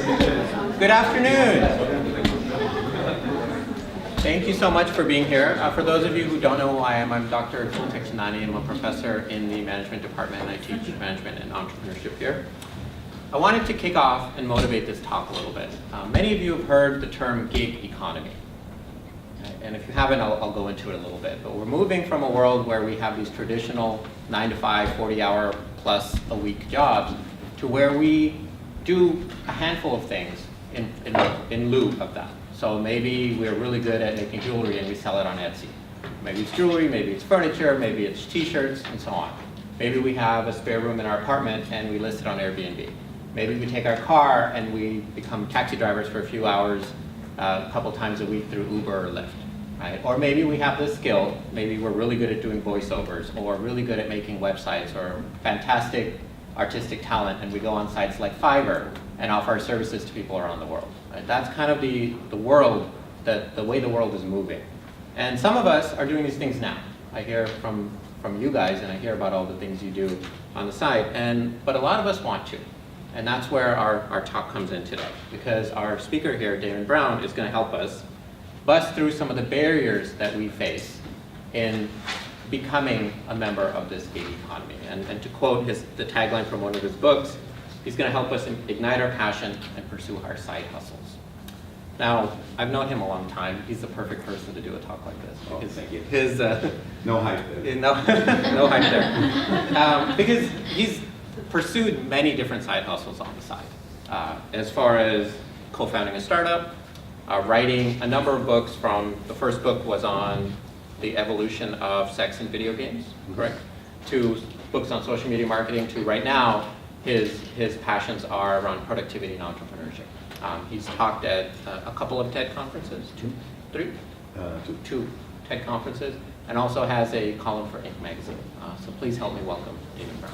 Good afternoon. Thank you so much for being here. For those of you who don't know who I am, I'm Dr. Chinani. I'm a professor in the management department, and I teach management and entrepreneurship here. I wanted to kick off and motivate this talk a little bit. Many of you have heard the term gig economy. And if you haven't, I'll go into it a little bit. But we're moving from a world where we have these traditional 9-to-5, 40-hour plus a week jobs to where we do a handful of things in lieu of that. So maybe we're really good at making jewelry and we sell it on Etsy. Maybe it's jewelry, maybe it's furniture, maybe it's t-shirts, and so on. Maybe we have a spare room in our apartment and we list it on Airbnb. Maybe we take our car and we become taxi drivers for a few hours a couple times a week through Uber or Lyft. Right? Or maybe we have this skill, maybe we're really good at doing voiceovers or really good at making websites or fantastic artistic talent, and we go on sites like Fiverr and offer our services to people around the world. Right? That's kind of the world, the way the world is moving. And some of us are doing these things now. I hear from you guys and I hear about all the things you do on the side, but a lot of us want to. And that's where our talk comes in today, because our speaker here, Damon Brown, is going to help us bust through some of the barriers that we face in becoming a member of this gig economy. And to quote the tagline from one of his books, he's going to help us ignite our passion and pursue our side hustles. Now, I've known him a long time. He's the perfect person to do a talk like this. Oh, thank you. No hype there. No hype there. Because he's pursued many different side hustles on the side. As far as co-founding a startup, writing a number of books. The first book was on the evolution of sex in video games, correct? To books on social media marketing, to right now, his passions are around productivity and entrepreneurship. He's talked at a couple of TED conferences, two TED conferences, and also has a column for Inc. magazine. So please help me welcome Damon Brown.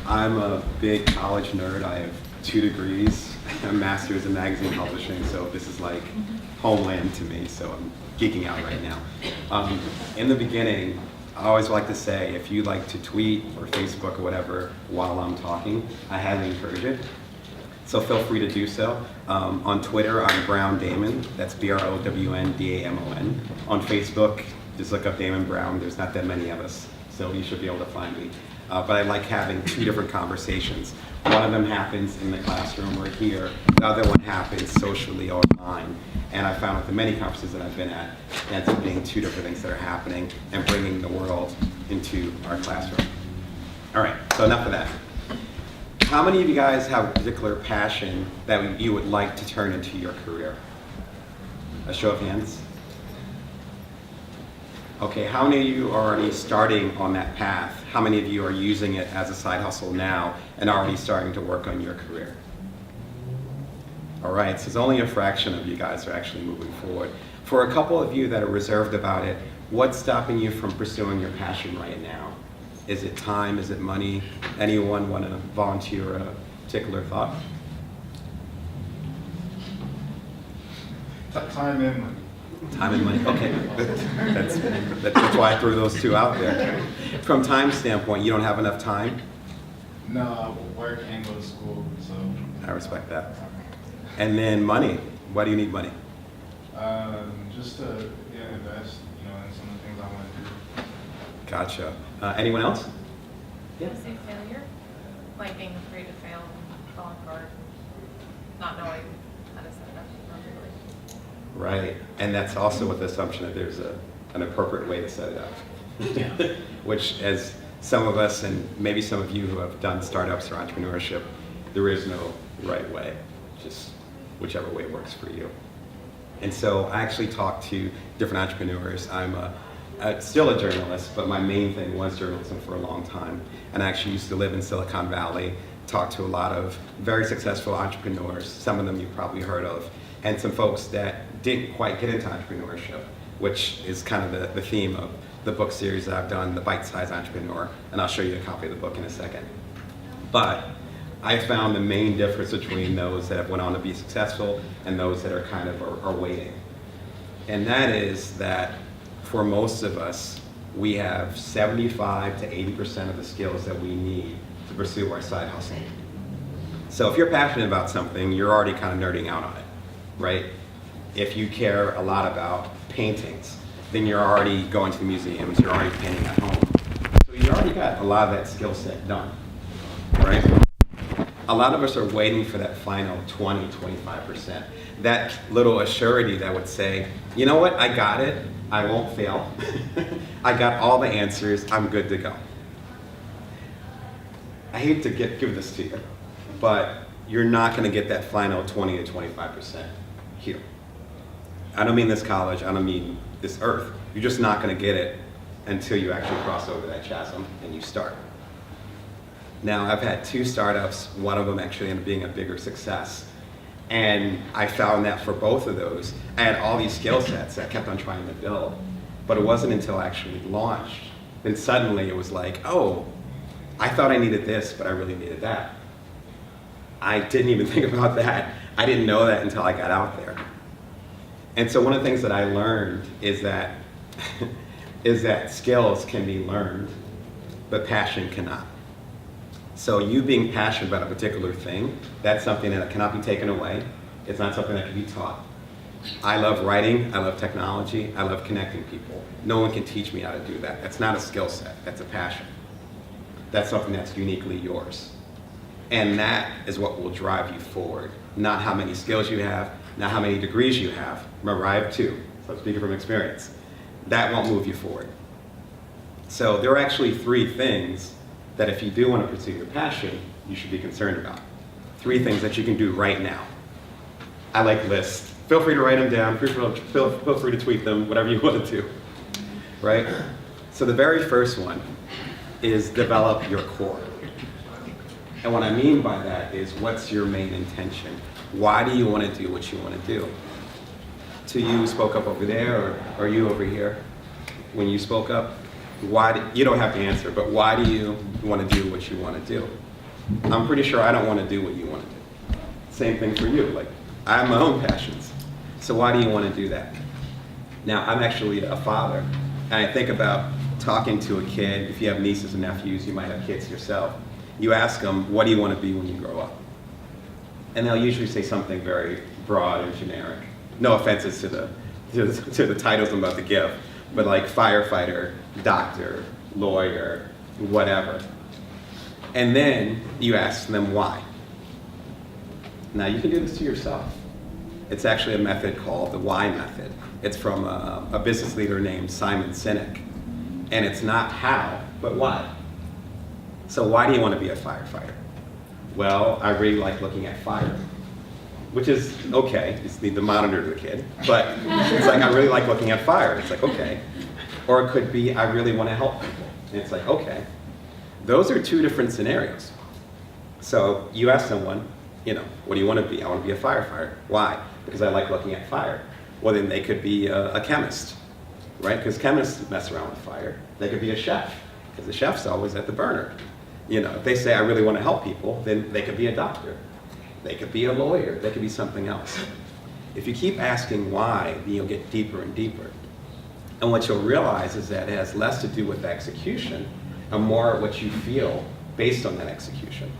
I'm a big college nerd. I have 2 degrees, a master's in magazine publishing, so this is like homeland to me, so I'm geeking out right now. In the beginning, I always like to say, if you like to tweet or Facebook or whatever while I'm talking, I highly encourage it. So feel free to do so. On Twitter, I'm Brown Damon. That's BROWNDAMON. On Facebook, just look up Damon Brown. There's not that many of us, so you should be able to find me. But I like having 2 different conversations. One of them happens in the classroom or here. The other one happens socially online. And I found with the many conferences that I've been at, it ends up being 2 different things that are happening and bringing the world into our classroom. All right, so enough of that. How many of you guys have a particular passion that you would like to turn into your career? A show of hands. Okay, how many of you are already starting on that path? How many of you are using it as a side hustle now and already starting to work on your career? All right, so it's only a fraction of you guys are actually moving forward. For a couple of you that are reserved about it, what's stopping you from pursuing your passion right now? Is it time? Is it money? Anyone want to volunteer a particular thought? Time and money. Time and money, okay. That's why I threw those 2 out there. From time standpoint, you don't have enough time? No, I work and go to school, so. I respect that. And then money, why do you need money? Just to invest, in some of the things I want to do. Gotcha. Anyone else? I would say failure, like being afraid to fail, falling apart, not knowing how to set it up appropriately. Right, and that's also with the assumption that there's an appropriate way to set it up. Which, as some of us and maybe some of you who have done startups or entrepreneurship, there is no right way, just whichever way works for you. And so I actually talked to different entrepreneurs. I'm still a journalist, but my main thing was journalism for a long time. And I actually used to live in Silicon Valley, talked to a lot of very successful entrepreneurs, some of them you've probably heard of, and some folks that didn't quite get into entrepreneurship, which is kind of the theme of the book series that I've done, The Bite-Sized Entrepreneur, and I'll show you a copy of the book in a second. But I found the main difference between those that have went on to be successful and those that are kind of are waiting. And that is that for most of us, we have 75 to 80% of the skills that we need to pursue our side hustle. So if you're passionate about something, you're already kind of nerding out on it, right? If you care a lot about paintings, then you're already going to the museums, you're already painting at home. So you already got a lot of that skill set done, right? A lot of us are waiting for that final 20, 25%. That little assurity that would say, you know what, I got it, I won't fail. I got all the answers, I'm good to go. I hate to give this to you, but you're not gonna get that final 20 to 25% here. I don't mean this college, I don't mean this earth. You're just not gonna get it until you actually cross over that chasm and you start. Now, I've had 2 startups, one of them actually ended up being a bigger success. And I found that for both of those, I had all these skill sets that I kept on trying to build. But it wasn't until I actually launched, then suddenly it was like, oh, I thought I needed this, but I really needed that. I didn't even think about that. I didn't know that until I got out there. And so one of the things that I learned is that, is that skills can be learned, but passion cannot. So you being passionate about a particular thing, that's something that cannot be taken away. It's not something that can be taught. I love writing, I love technology, I love connecting people. No one can teach me how to do that. That's not a skill set, that's a passion. That's something that's uniquely yours. And that is what will drive you forward. Not how many skills you have, not how many degrees you have. Remember, I have 2, so I'm speaking from experience. That won't move you forward. So there are actually 3 things that if you do want to pursue your passion, you should be concerned about. 3 things that you can do right now. I like lists. Feel free to write them down, feel free to tweet them, whatever you want to do, right? So the very first one is develop your core. And what I mean by that is, what's your main intention? Why do you want to do what you want to do? To you who spoke up over there, or you over here, when you spoke up, you don't have to answer, but why do you want to do what you want to do? I'm pretty sure I don't want to do what you want to do. Same thing for you. Like, I have my own passions. So why do you want to do that? Now, I'm actually a father, and I think about talking to a kid. If you have nieces and nephews, you might have kids yourself. You ask them, what do you want to be when you grow up? And they'll usually say something very broad and generic. No offenses to the titles I'm about to give, but like firefighter, doctor, lawyer, whatever. And then you ask them why. Now you can do this to yourself. It's actually a method called the why method. It's from a business leader named Simon Sinek. And it's not how, but why. So why do you want to be a firefighter? Well, I really like looking at fire, which is okay. You just need to monitor the kid. But it's like, I really like looking at fire. It's like, okay. Or it could be, I really want to help people. And it's like, okay. Those are 2 different scenarios. So you ask someone, what do you want to be? I want to be a firefighter. Why? Because I like looking at fire. Well, then they could be a chemist, right? Because chemists mess around with fire. They could be a chef, because the chef's always at the burner. If they say, I really want to help people, then they could be a doctor. They could be a lawyer. They could be something else. If you keep asking why, then you'll get deeper and deeper. And what you'll realize is that it has less to do with execution and more what you feel based on that execution.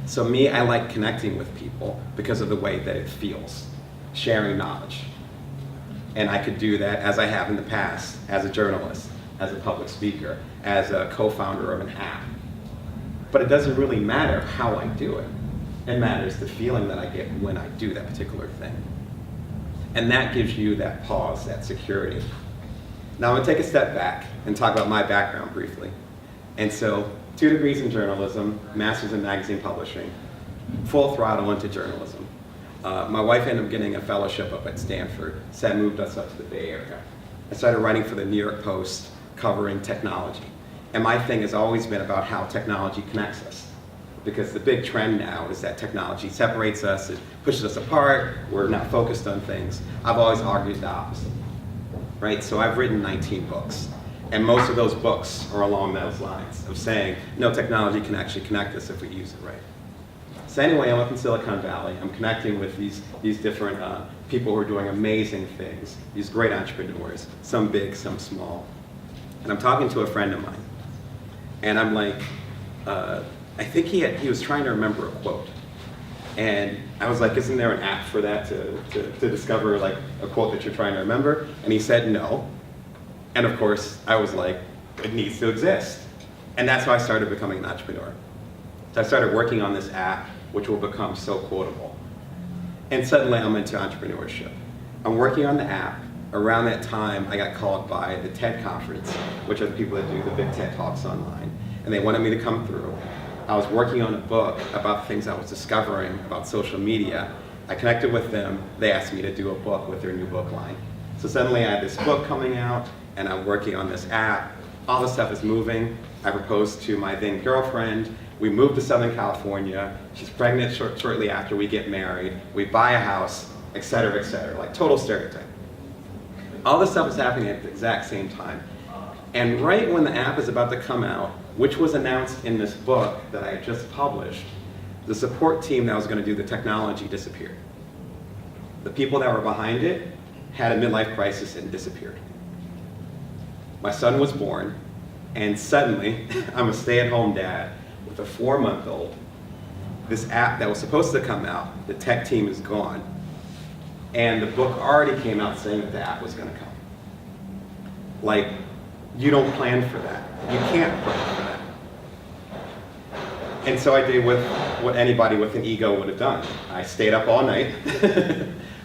So me, I like connecting with people because of the way that it feels, sharing knowledge. And I could do that, as I have in the past, as a journalist, as a public speaker, as a co-founder of an app. But it doesn't really matter how I do it. It matters the feeling that I get when I do that particular thing. And that gives you that pause, that security. Now I'm gonna take a step back and talk about my background briefly. And so, 2 degrees in journalism, master's in magazine publishing, full throttle into journalism. My wife ended up getting a fellowship up at Stanford, so that moved us up to the Bay Area. I started writing for the New York Post, covering technology. And my thing has always been about how technology connects us. Because the big trend now is that technology separates us, it pushes us apart, we're not focused on things. I've always argued the opposite, right? So I've written 19 books. And most of those books are along those lines of saying, no, technology can actually connect us if we use it right. So anyway, I'm up in Silicon Valley. I'm connecting with these different people who are doing amazing things, these great entrepreneurs, some big, some small. And I'm talking to a friend of mine. And I'm like, I think he was trying to remember a quote. And I was like, isn't there an app for that to discover like a quote that you're trying to remember? And he said no. And of course, I was like, it needs to exist. And that's how I started becoming an entrepreneur. So I started working on this app, which will become so quotable. And suddenly I'm into entrepreneurship. I'm working on the app. Around that time, I got called by the TED conference, which are the people that do the big TED Talks online. And they wanted me to come through. I was working on a book about things I was discovering about social media. I connected with them. They asked me to do a book with their new book line. So suddenly I had this book coming out, and I'm working on this app. All this stuff is moving. I proposed to my then girlfriend. We moved to Southern California. She's pregnant shortly after we get married. We buy a house, et cetera, like total stereotype. All this stuff is happening at the exact same time. And right when the app is about to come out, which was announced in this book that I had just published, the support team that was going to do the technology disappeared. The people that were behind it had a midlife crisis and disappeared. My son was born, and suddenly I'm a stay-at-home dad with a 4-month-old. This app that was supposed to come out, the tech team is gone. And the book already came out saying that the app was going to come. Like, you don't plan for that. You can't plan for that. And so I did what anybody with an ego would have done. I stayed up all night,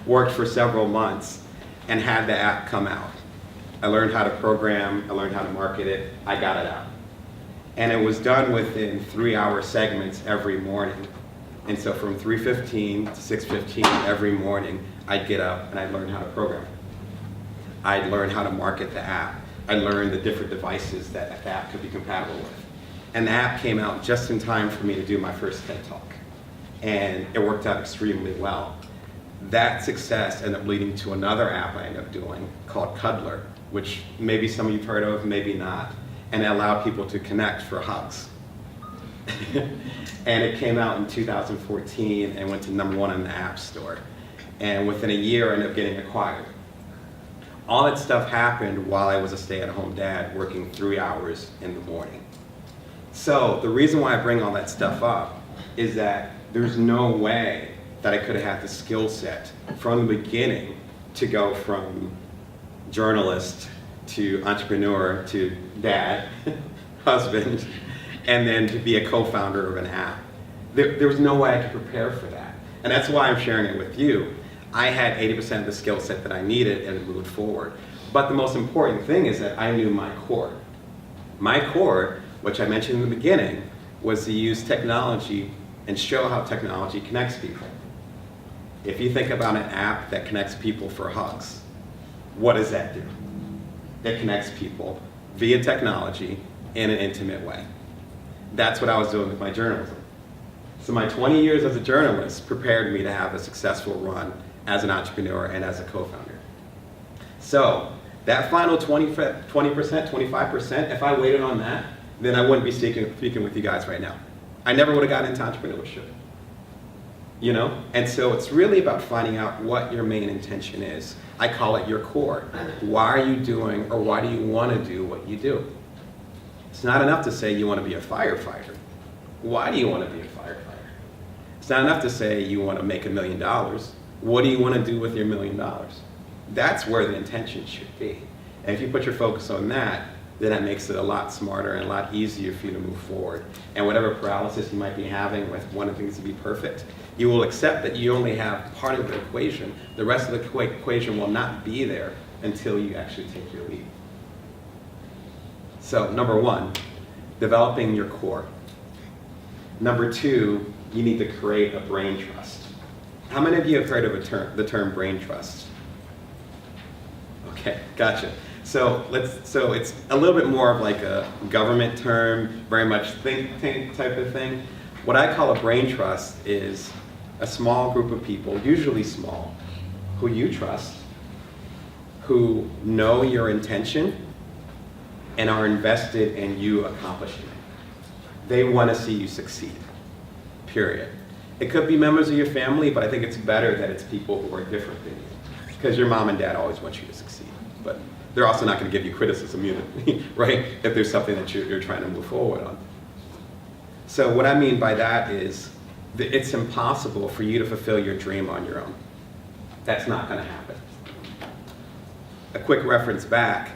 worked for several months, and had the app come out. I learned how to program, I learned how to market it, I got it out. And it was done within 3-hour segments every morning. And so from 3:15 to 6:15 every morning, I'd get up and I'd learn how to program. I'd learn how to market the app. I learned the different devices that the app could be compatible with. And the app came out just in time for me to do my first TED Talk. And it worked out extremely well. That success ended up leading to another app I ended up doing called Cuddlr, which maybe some of you've heard of, maybe not. And it allowed people to connect for hugs. And it came out in 2014 and went to #1 in the App Store. And within a year, I ended up getting acquired. All that stuff happened while I was a stay-at-home dad working 3 hours in the morning. So the reason why I bring all that stuff up is that there's no way that I could have had the skill set from the beginning to go from journalist to entrepreneur to dad, husband, and then to be a co-founder of an app. There was no way I could prepare for that. And that's why I'm sharing it with you. I had 80% of the skill set that I needed and it moved forward. But the most important thing is that I knew my core. My core, which I mentioned in the beginning, was to use technology and show how technology connects people. If you think about an app that connects people for hugs, what does that do? It connects people via technology in an intimate way. That's what I was doing with my journalism. So my 20 years as a journalist prepared me to have a successful run as an entrepreneur and as a co-founder. So that final 20%, 25%, if I waited on that, then I wouldn't be speaking with you guys right now. I never would have gotten into entrepreneurship. You know? And so it's really about finding out what your main intention is. I call it your core. Why are you doing, or why do you want to do what you do? It's not enough to say you want to be a firefighter. Why do you want to be a firefighter? It's not enough to say you want to make $1 million. What do you want to do with your $1 million? That's where the intention should be. And if you put your focus on that, then that makes it a lot smarter and a lot easier for you to move forward. And whatever paralysis you might be having with wanting things to be perfect, you will accept that you only have part of the equation. The rest of the equation will not be there until you actually take your lead. So, #1, developing your core. #2, you need to create a brain trust. How many of you have heard of the term brain trust? Okay, gotcha. So it's a little bit more of like a government term, very much think tank type of thing. What I call a brain trust is a small group of people, usually small, who you trust, who know your intention and are invested in you accomplishing it. They want to see you succeed, period. It could be members of your family, but I think it's better that it's people who are different than you, because your mom and dad always want you to succeed. But they're also not going to give you criticism either, right? If there's something that you're trying to move forward on. So what I mean by that is that it's impossible for you to fulfill your dream on your own. That's not going to happen. A quick reference back,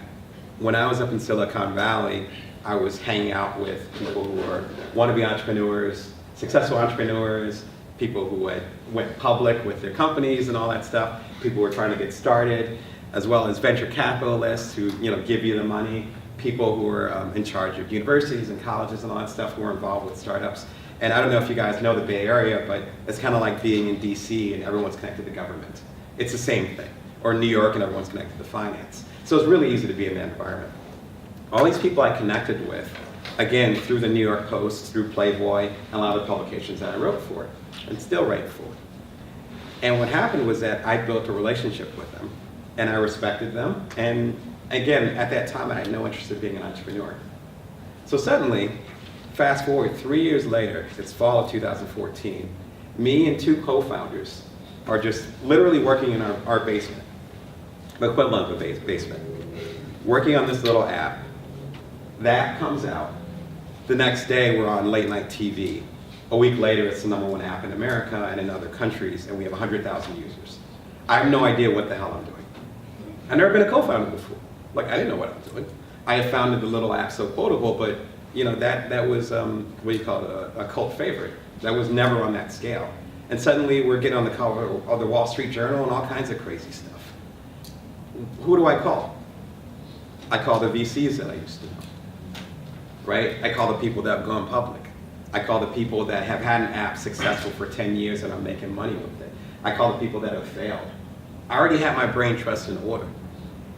when I was up in Silicon Valley, I was hanging out with people who were wannabe entrepreneurs, successful entrepreneurs, people who went public with their companies and all that stuff, people who were trying to get started, as well as venture capitalists who give you the money, people who were in charge of universities and colleges and all that stuff who were involved with startups. And I don't know if you guys know the Bay Area, but it's kind of like being in DC and everyone's connected to government. It's the same thing. Or New York and everyone's connected to finance. So it's really easy to be in that environment. All these people I connected with, again, through the New York Post, through Playboy, and a lot of the publications that I wrote for, and still write for. And what happened was that I built a relationship with them, and I respected them, and again, at that time, I had no interest in being an entrepreneur. So suddenly, fast forward 3 years later, it's fall of 2014, me and 2 co-founders are just literally working in our basement, the equivalent of a basement, working on this little app. That comes out. The next day, we're on late night TV. A week later, it's the #1 app in America and in other countries, and we have 100,000 users. I have no idea what the hell I'm doing. I've never been a co-founder before. Like, I didn't know what I was doing. I had founded the little app So Quotable, but that was, what do you call it, a cult favorite. That was never on that scale. And suddenly, we're getting on the cover of the Wall Street Journal and all kinds of crazy stuff. Who do I call? I call the VCs that I used to know. Right? I call the people that have gone public. I call the people that have had an app successful for 10 years and are making money with it. I call the people that have failed. I already had my brain trust in order.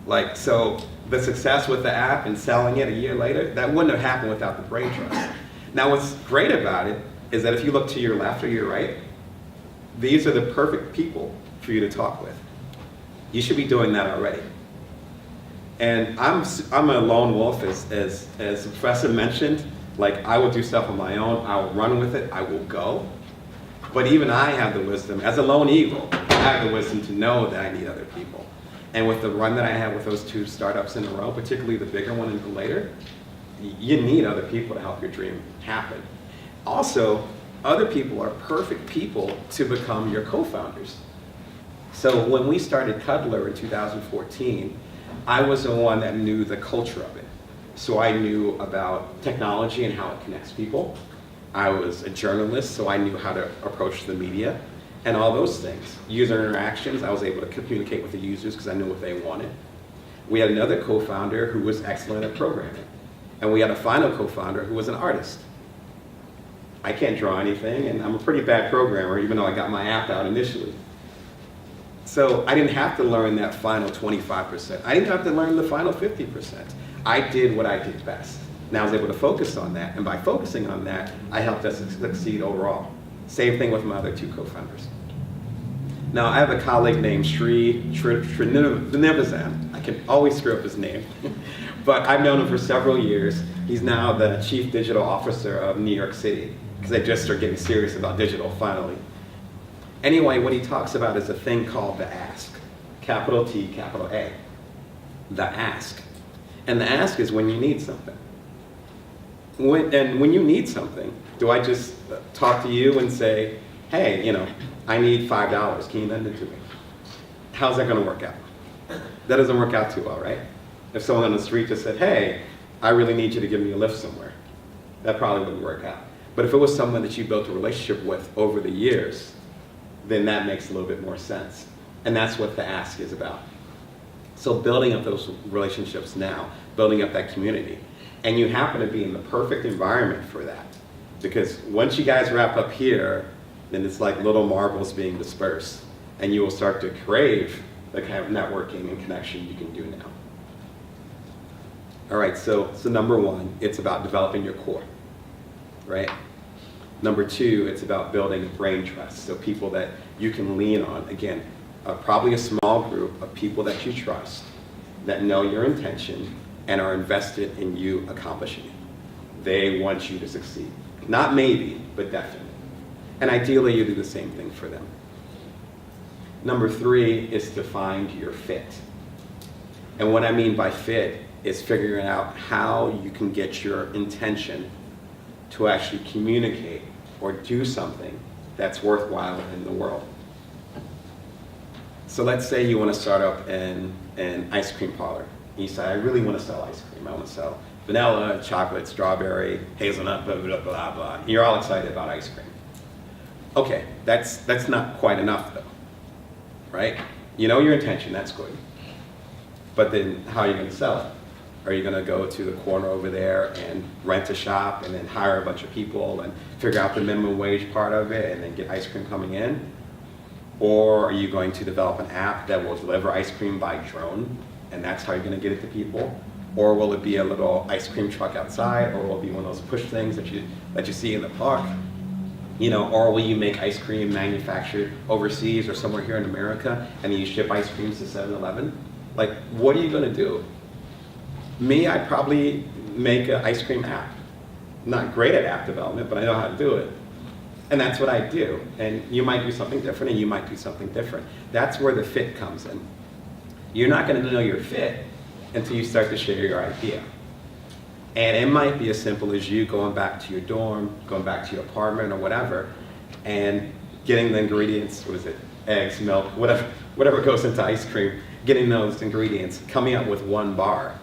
Like, so the success with the app and selling it a year later, that wouldn't have happened without the brain trust. Now what's great about it is that if you look to your left or your right, these are the perfect people for you to talk with. You should be doing that already. And I'm a lone wolf, as the professor mentioned. Like, I will do stuff on my own, I will run with it, I will go. But even I have the wisdom, as a lone eagle, I have the wisdom to know that I need other people. And with the run that I had with those 2 startups in a row, particularly the bigger one and the later, you need other people to help your dream happen. Also, other people are perfect people to become your co-founders. So when we started Cuddlr in 2014, I was the one that knew the culture of it. So I knew about technology and how it connects people. I was a journalist, so I knew how to approach the media and all those things. User interactions, I was able to communicate with the users because I knew what they wanted. We had another co-founder who was excellent at programming. And we had a final co-founder who was an artist. I can't draw anything, and I'm a pretty bad programmer, even though I got my app out initially. So I didn't have to learn that final 25%. I didn't have to learn the final 50%. I did what I did best. And I was able to focus on that, and by focusing on that, I helped us succeed overall. Same thing with my other 2 co-founders. Now, I have a colleague named Sri Srinivazan. I can always screw up his name, but I've known him for several years. He's now the Chief Digital Officer of New York City, because they just are getting serious about digital finally. Anyway, what he talks about is a thing called the ask, capital T, capital A, the ask. And the ask is when you need something. When you need something, do I just talk to you and say, hey, I need $5, can you lend it to me? How's that gonna work out? That doesn't work out too well, right? If someone on the street just said, hey, I really need you to give me a lift somewhere, that probably wouldn't work out. But if it was someone that you built a relationship with over the years, then that makes a little bit more sense. And that's what the ask is about. So building up those relationships now, building up that community. And you happen to be in the perfect environment for that. Because once you guys wrap up here, then it's like little marbles being dispersed. And you will start to crave the kind of networking and connection you can do now. All right, so number 1, it's about developing your core, right? Number 2, it's about building brain trust, so people that you can lean on. Again, probably a small group of people that you trust, that know your intention, and are invested in you accomplishing it. They want you to succeed. Not maybe, but definitely. And ideally, you do the same thing for them. Number 3 is to find your fit. And what I mean by fit is figuring out how you can get your intention to actually communicate or do something that's worthwhile in the world. So let's say you want to start up an ice cream parlor. You say, I really want to sell ice cream. I want to sell vanilla, chocolate, strawberry, hazelnut, blah, blah, blah, blah. You're all excited about ice cream. Okay, that's not quite enough though, right? You know your intention, that's good. But then how are you going to sell it? Are you going to go to the corner over there and rent a shop and then hire a bunch of people and figure out the minimum wage part of it and then get ice cream coming in? Or are you going to develop an app that will deliver ice cream by drone and that's how you're going to get it to people? Or will it be a little ice cream truck outside, or will it be one of those push things that you see in the park? You know, or will you make ice cream manufactured overseas or somewhere here in America and then you ship ice creams to 7-Eleven? Like, what are you going to do? Me, I'd probably make an ice cream app. Not great at app development, but I know how to do it. And that's what I do. And you might do something different and you might do something different. That's where the fit comes in. You're not going to know your fit until you start to share your idea. And it might be as simple as you going back to your dorm, going back to your apartment or whatever, and getting the ingredients, what is it, eggs, milk, whatever goes into ice cream, getting those ingredients, coming up with one bar,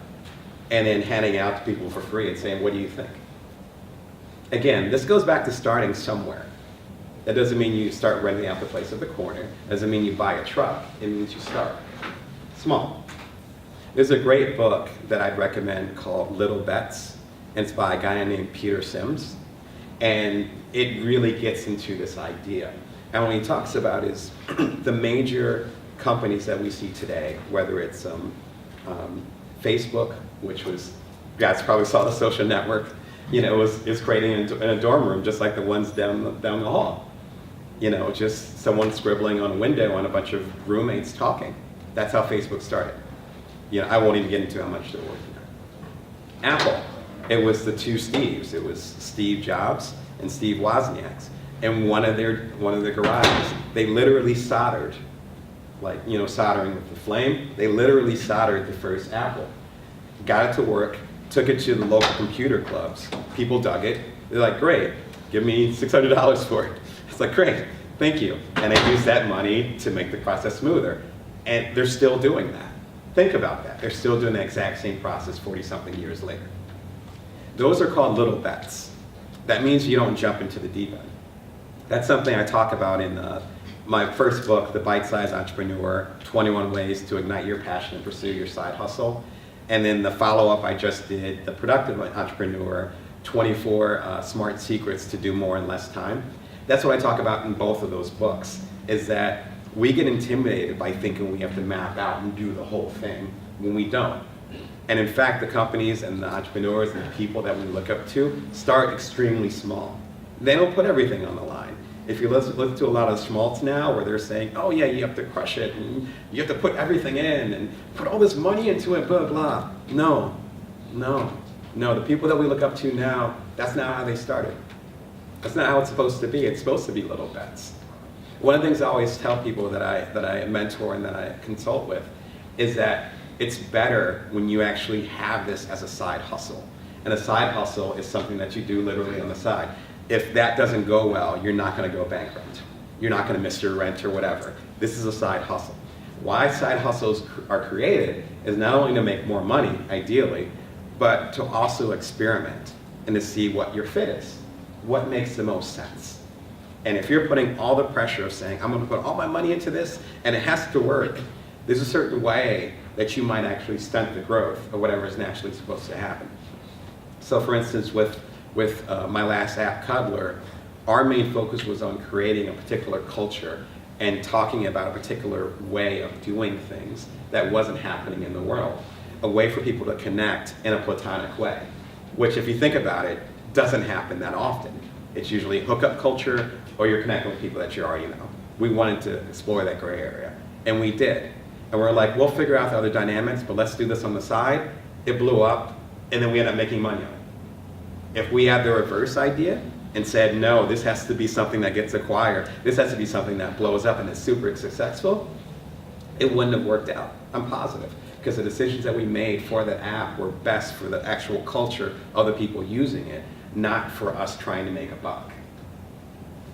and then handing it out to people for free and saying, what do you think? Again, this goes back to starting somewhere. That doesn't mean you start renting out the place at the corner. It doesn't mean you buy a truck. It means you start small. There's a great book that I'd recommend called Little Bets, and it's by a guy named Peter Sims, and it really gets into this idea. And what he talks about is the major companies that we see today, whether it's Facebook, which was, you guys probably saw the social network, you know, is creating in a dorm room just like the ones down the hall. You know, just someone scribbling on a window and a bunch of roommates talking. That's how Facebook started. You know, I won't even get into how much they're worth now. Apple, it was the two Steves. It was Steve Jobs and Steve Wozniak. And one of their garages, they literally soldered, like, you know, soldering with the flame. They literally soldered the first Apple. Got it to work, took it to the local computer clubs. People dug it. They're like, great, give me $600 for it. It's like, great, thank you. And they used that money to make the process smoother. And they're still doing that. Think about that. They're still doing the exact same process 40-something years later. Those are called little bets. That means you don't jump into the deep end. That's something I talk about in my first book, The Bite-Sized Entrepreneur, 21 Ways to Ignite Your Passion and Pursue Your Side Hustle. And then the follow-up I just did, The Productive Entrepreneur, 24 Smart Secrets to Do More in Less Time. That's what I talk about in both of those books, is that we get intimidated by thinking we have to map out and do the whole thing when we don't. And in fact, the companies and the entrepreneurs and the people that we look up to start extremely small. They don't put everything on the line. If you listen to a lot of schmaltz now where they're saying, oh yeah, you have to crush it, and you have to put everything in and put all this money into it, blah, blah. No. The people that we look up to now, that's not how they started. That's not how it's supposed to be. It's supposed to be little bets. One of the things I always tell people that I mentor and that I consult with is that it's better when you actually have this as a side hustle. And a side hustle is something that you do literally on the side. If that doesn't go well, you're not going to go bankrupt. You're not going to miss your rent or whatever. This is a side hustle. Why side hustles are created is not only to make more money, ideally, but to also experiment and to see what your fit is. What makes the most sense? And if you're putting all the pressure of saying, I'm going to put all my money into this and it has to work, there's a certain way that you might actually stunt the growth of whatever is naturally supposed to happen. So for instance, with my last app, Cuddlr, our main focus was on creating a particular culture and talking about a particular way of doing things that wasn't happening in the world. A way for people to connect in a platonic way, which if you think about it, doesn't happen that often. It's usually hookup culture or you're connecting with people that you already know. We wanted to explore that gray area, and we did. And we're like, we'll figure out the other dynamics, but let's do this on the side. It blew up, and then we ended up making money on it. If we had the reverse idea and said, no, this has to be something that gets acquired, this has to be something that blows up and is super successful, it wouldn't have worked out. I'm positive. because the decisions that we made for the app were best for the actual culture of the people using it, not for us trying to make a buck.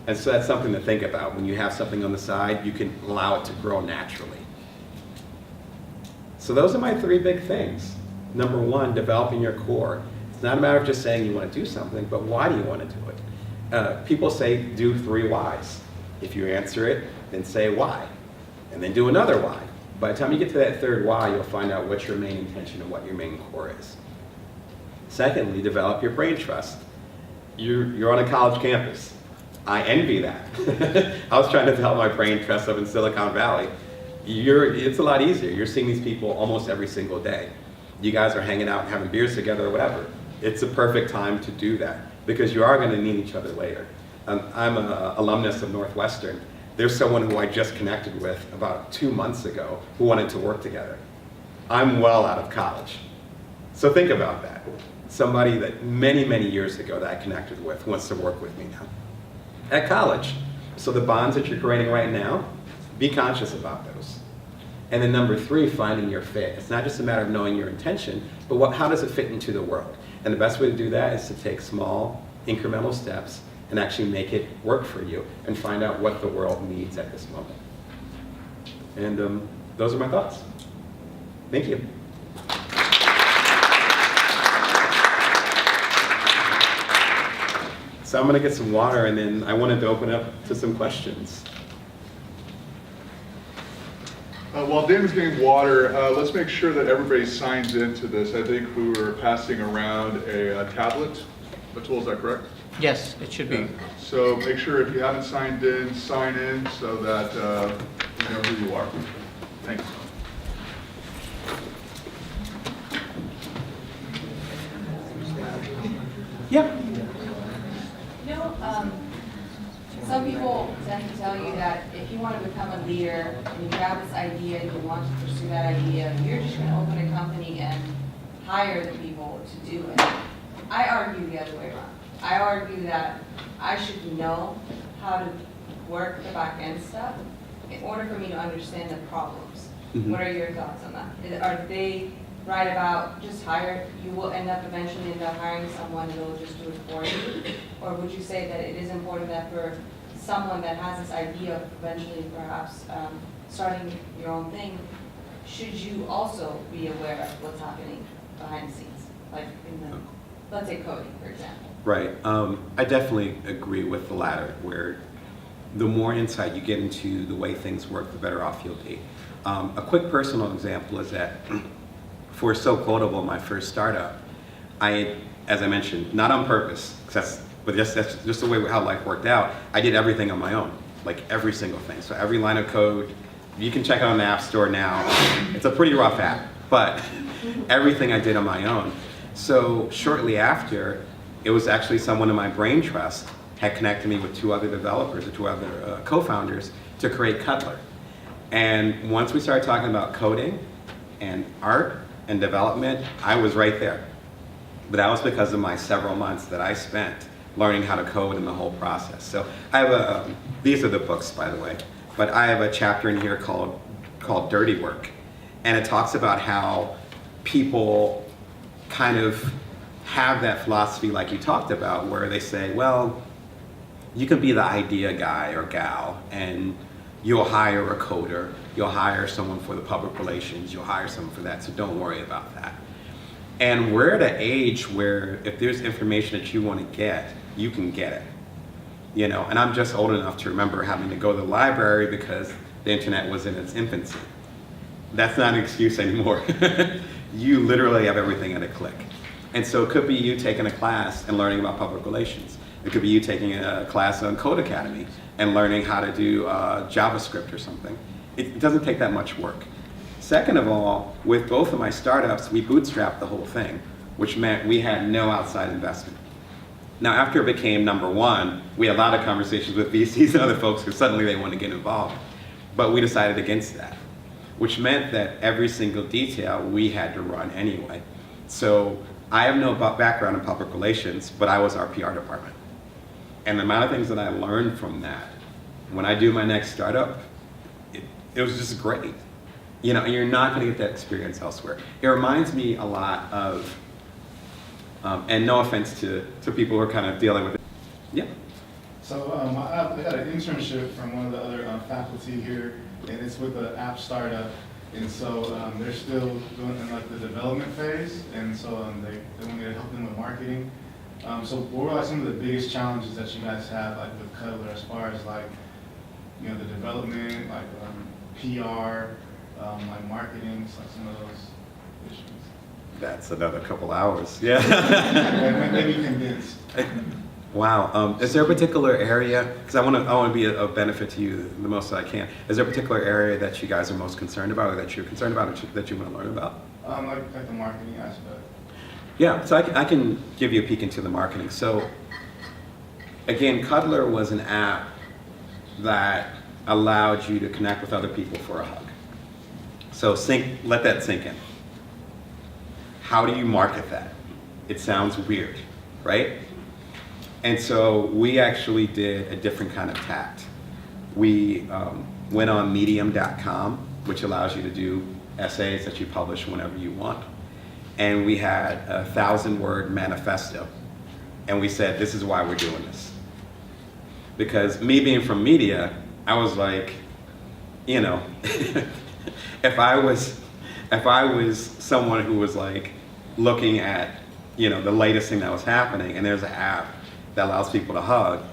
And so that's something to think about. When you have something on the side, you can allow it to grow naturally. So those are my 3 big things. Number 1, developing your core. It's not a matter of just saying you want to do something, but why do you want to do it? People say do 3 whys. If you answer it, then say why, and then do another why. By the time you get to that 3rd why, you'll find out what your main intention and what your main core is. Secondly, develop your brain trust. You're on a college campus. I envy that. I was trying to develop my brain trust up in Silicon Valley. It's a lot easier. You're seeing these people almost every single day. You guys are hanging out and having beers together or whatever. It's a perfect time to do that because you are going to need each other later. I'm an alumnus of Northwestern. There's someone who I just connected with about 2 months ago who wanted to work together. I'm well out of college. So think about that. Somebody that many, many years ago that I connected with wants to work with me now. At college. So the bonds that you're creating right now, be conscious about those. And then number 3, finding your fit. It's not just a matter of knowing your intention, but how does it fit into the world? And the best way to do that is to take small, incremental steps and actually make it work for you and find out what the world needs at this moment. And those are my thoughts. Thank you. So I'm going to get some water, and then I wanted to open up to some questions. While Damon's getting water, let's make sure that everybody signs into this. I think we were passing around a tablet. Atul, is that correct? Yes, it should be. So make sure if you haven't signed in, sign in so that we know who you are. Thanks. Yep. You know, some people tend to tell you that if you want to become a leader and you have this idea and you want to pursue that idea, you're just going to open a company and hire the people to do it. I argue the other way around. I argue that I should know how to work the back end stuff in order for me to understand the problems. Mm-hmm. What are your thoughts on that? Are they right about just hire, you will eventually end up hiring someone who will just do it for you? Or would you say that it is important that for someone that has this idea of eventually perhaps starting your own thing, should you also be aware of what's happening behind the scenes? Like in the, let's say coding, for example. Right. I definitely agree with the latter, where the more insight you get into the way things work, the better off you'll be. A quick personal example is that for So Quotable, my first startup, as I mentioned, not on purpose, that's just the way how life worked out, I did everything on my own, like every single thing. So every line of code, you can check it on the App Store now. It's a pretty rough app, but everything I did on my own. So shortly after, it was actually someone in my brain trust had connected me with 2 other developers or 2 other co-founders to create Cuddlr. And once we started talking about coding and art and development, I was right there. But that was because of my several months that I spent learning how to code in the whole process. So I have these are the books, by the way, but I have a chapter in here called Dirty Work. And it talks about how people kind of have that philosophy like you talked about, where they say, well, you can be the idea guy or gal, and you'll hire a coder, you'll hire someone for the public relations, you'll hire someone for that, so don't worry about that. And we're at an age where if there's information that you want to get, you can get it. You know, and I'm just old enough to remember having to go to the library because the internet was in its infancy. That's not an excuse anymore. You literally have everything at a click. And so it could be you taking a class and learning about public relations. It could be you taking a class on Code Academy and learning how to do JavaScript or something. It doesn't take that much work. Second of all, with both of my startups, we bootstrapped the whole thing, which meant we had no outside investment. Now, after it became number 1, we had a lot of conversations with VCs and other folks because suddenly they wanted to get involved. But we decided against that, which meant that every single detail we had to run anyway. So I have no background in public relations, but I was our PR department. And the amount of things that I learned from that, when I do my next startup, it was just great. You know, and you're not going to get that experience elsewhere. It reminds me a lot of, and no offense to people who are kind of dealing with it. Yeah. So I got an internship from one of the other faculty here, and it's with an app startup. And so they're still doing in like the development phase, and so they want me to help them with marketing. So what were like some of the biggest challenges that you guys have like with Cuddlr as far as like, you know, the development, like PR, like marketing, like some of those issues? That's another couple hours. Yeah. Maybe condensed. Wow. Is there a particular area, because I want to be of benefit to you the most that I can. Is there a particular area that you guys are most concerned about, or that you're concerned about, or that you want to learn about? Like the marketing aspect. Yeah, so I can give you a peek into the marketing. So again, Cuddlr was an app that allowed you to connect with other people for a hug. So let that sink in. How do you market that? It sounds weird, right? And so we actually did a different kind of tact. We went on medium.com, which allows you to do essays that you publish whenever you want. And we had a 1,000-word manifesto. And we said, this is why we're doing this. Because me being from media, I was like, you know, if I was someone who was like looking at, you know, the latest thing that was happening, and there's an app that allows people to hug,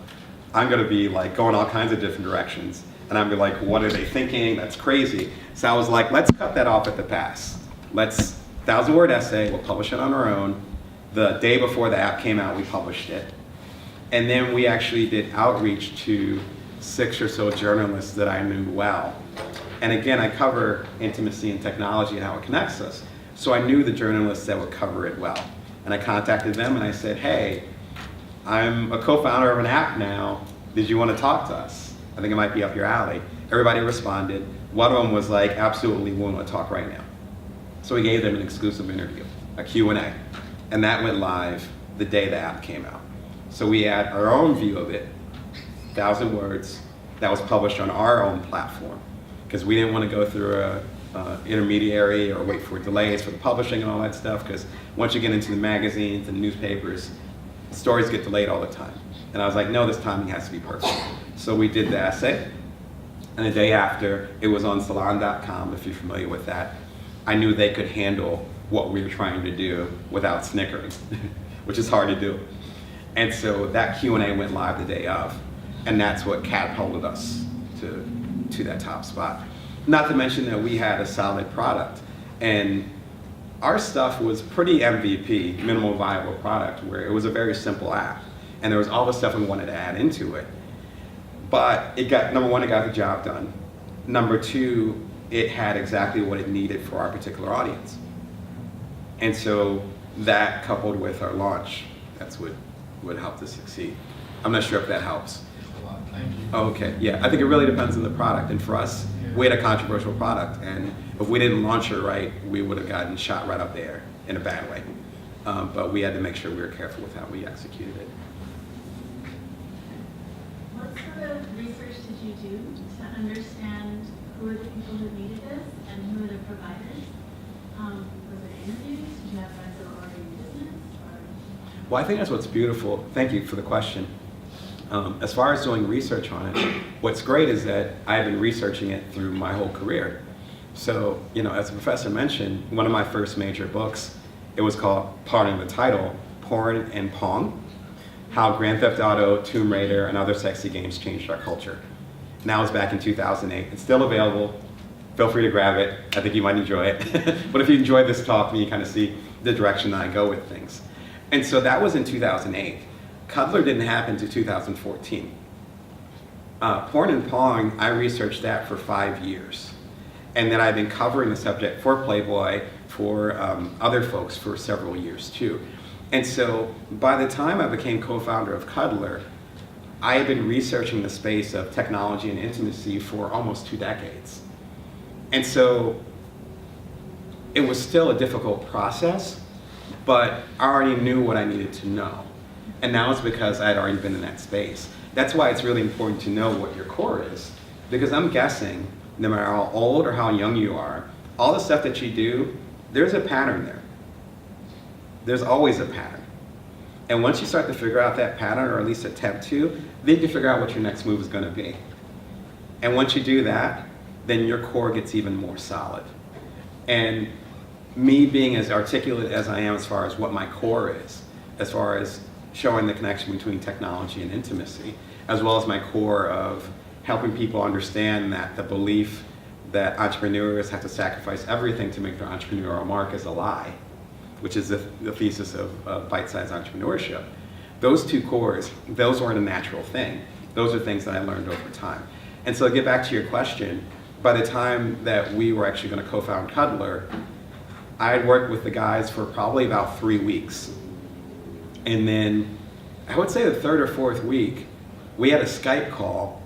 I'm gonna be like going all kinds of different directions. And I'm be like, what are they thinking? That's crazy. So I was like, let's cut that off at the pass. Let's 1,000-word essay, we'll publish it on our own. The day before the app came out, we published it. And then we actually did outreach to 6 or so journalists that I knew well. And again, I cover intimacy and technology and how it connects us. So I knew the journalists that would cover it well. And I contacted them and I said, hey, I'm a co-founder of an app now. Did you want to talk to us? I think it might be up your alley. Everybody responded. One of them was like, absolutely, we want to talk right now. So we gave them an exclusive interview, a Q&A. And that went live the day the app came out. So we had our own view of it, 1,000 words, that was published on our own platform. Because we didn't want to go through a intermediary or wait for delays for the publishing and all that stuff, because once you get into the magazines and newspapers, stories get delayed all the time. And I was like, no, this timing has to be perfect. So we did the essay, and the day after, it was on salon.com, if you're familiar with that. I knew they could handle what we were trying to do without snickering, which is hard to do. And so that Q&A went live the day of, and that's what catapulted us to that top spot. Not to mention that we had a solid product, and our stuff was pretty MVP, minimal viable product, where it was a very simple app, and there was all the stuff we wanted to add into it. But it got, number one, it got the job done. Number two, it had exactly what it needed for our particular audience. And so that, coupled with our launch, that's what helped us succeed. I'm not sure if that helps. A lot. Thank you. Oh, okay, yeah, I think it really depends on the product. And for us, we had a controversial product, and if we didn't launch it right, we would have gotten shot right up there in a bad way. But we had to make sure we were careful with how we executed it. What sort of research did you do to understand who are the people who needed this and who are the providers? Was it interviews? Did you have friends that were already in business? Or? Well, I think that's what's beautiful. Thank you for the question. As far as doing research on it, what's great is that I've been researching it through my whole career. So, you know, as the professor mentioned, one of my first major books, it was called, pardon the title, Porn and Pong, How Grand Theft Auto, Tomb Raider, and Other Sexy Games Changed Our Culture. Now it's back in 2008. It's still available. Feel free to grab it. I think you might enjoy it. But if you enjoyed this talk, you kind of see the direction that I go with things. And so that was in 2008. Cuddlr didn't happen to 2014. Porn and Pong, I researched that for 5 years. And then I've been covering the subject for Playboy, for other folks for several years too. And so by the time I became co-founder of Cuddlr, I had been researching the space of technology and intimacy for almost 2 decades. And so it was still a difficult process, but I already knew what I needed to know. And now it's because I had already been in that space. That's why it's really important to know what your core is. Because I'm guessing, no matter how old or how young you are, all the stuff that you do, there's a pattern there. There's always a pattern. And once you start to figure out that pattern, or at least attempt to, then you can figure out what your next move is going to be. And once you do that, then your core gets even more solid. And me being as articulate as I am as far as what my core is, as far as showing the connection between technology and intimacy, as well as my core of helping people understand that the belief that entrepreneurs have to sacrifice everything to make their entrepreneurial mark is a lie, which is the thesis of bite-sized entrepreneurship. Those two cores, those weren't a natural thing. Those are things that I learned over time. And so to get back to your question, by the time that we were actually going to co-found Cuddlr, I had worked with the guys for probably about 3 weeks. And then I would say the third or fourth week, we had a Skype call,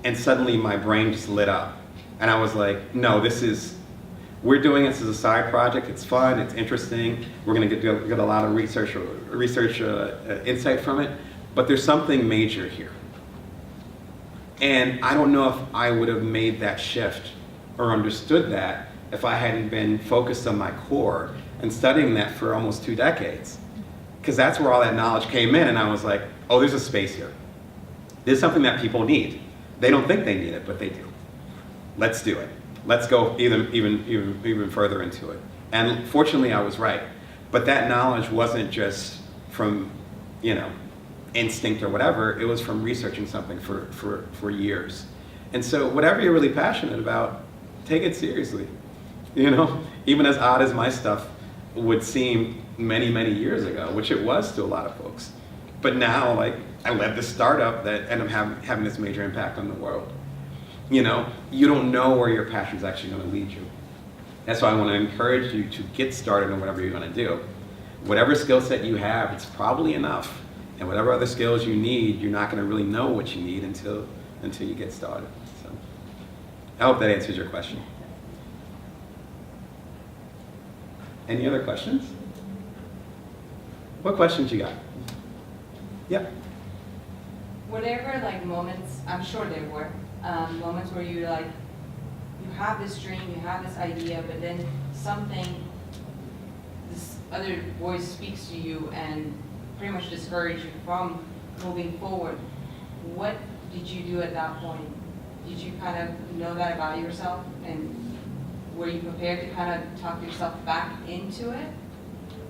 and suddenly my brain just lit up. And I was like, no, we're doing this as a side project. It's fun, it's interesting. We're going to get a lot of research insight from it, but there's something major here. And I don't know if I would have made that shift or understood that if I hadn't been focused on my core and studying that for almost 2 decades. Because that's where all that knowledge came in, and I was like, oh, there's a space here. There's something that people need. They don't think they need it, but they do. Let's do it. Let's go even further into it. And fortunately, I was right. But that knowledge wasn't just from, instinct or whatever. It was from researching something for years. And so whatever you're really passionate about, take it seriously. Even as odd as my stuff would seem many, many years ago, which it was to a lot of folks. But now, I led this startup that ended up having this major impact on the world. You don't know where your passion is actually going to lead you. That's why I want to encourage you to get started on whatever you're going to do. Whatever skill set you have, it's probably enough. And whatever other skills you need, you're not going to really know what you need until you get started. So, I hope that answers your question. Any other questions? What questions you got? Yeah. Were there moments, I'm sure there were, moments where you have this dream, you have this idea, but then this other voice speaks to you and pretty much discourage you from moving forward. What did you do at that point? Did you kind of know that about yourself, and were you prepared to kind of talk yourself back into it?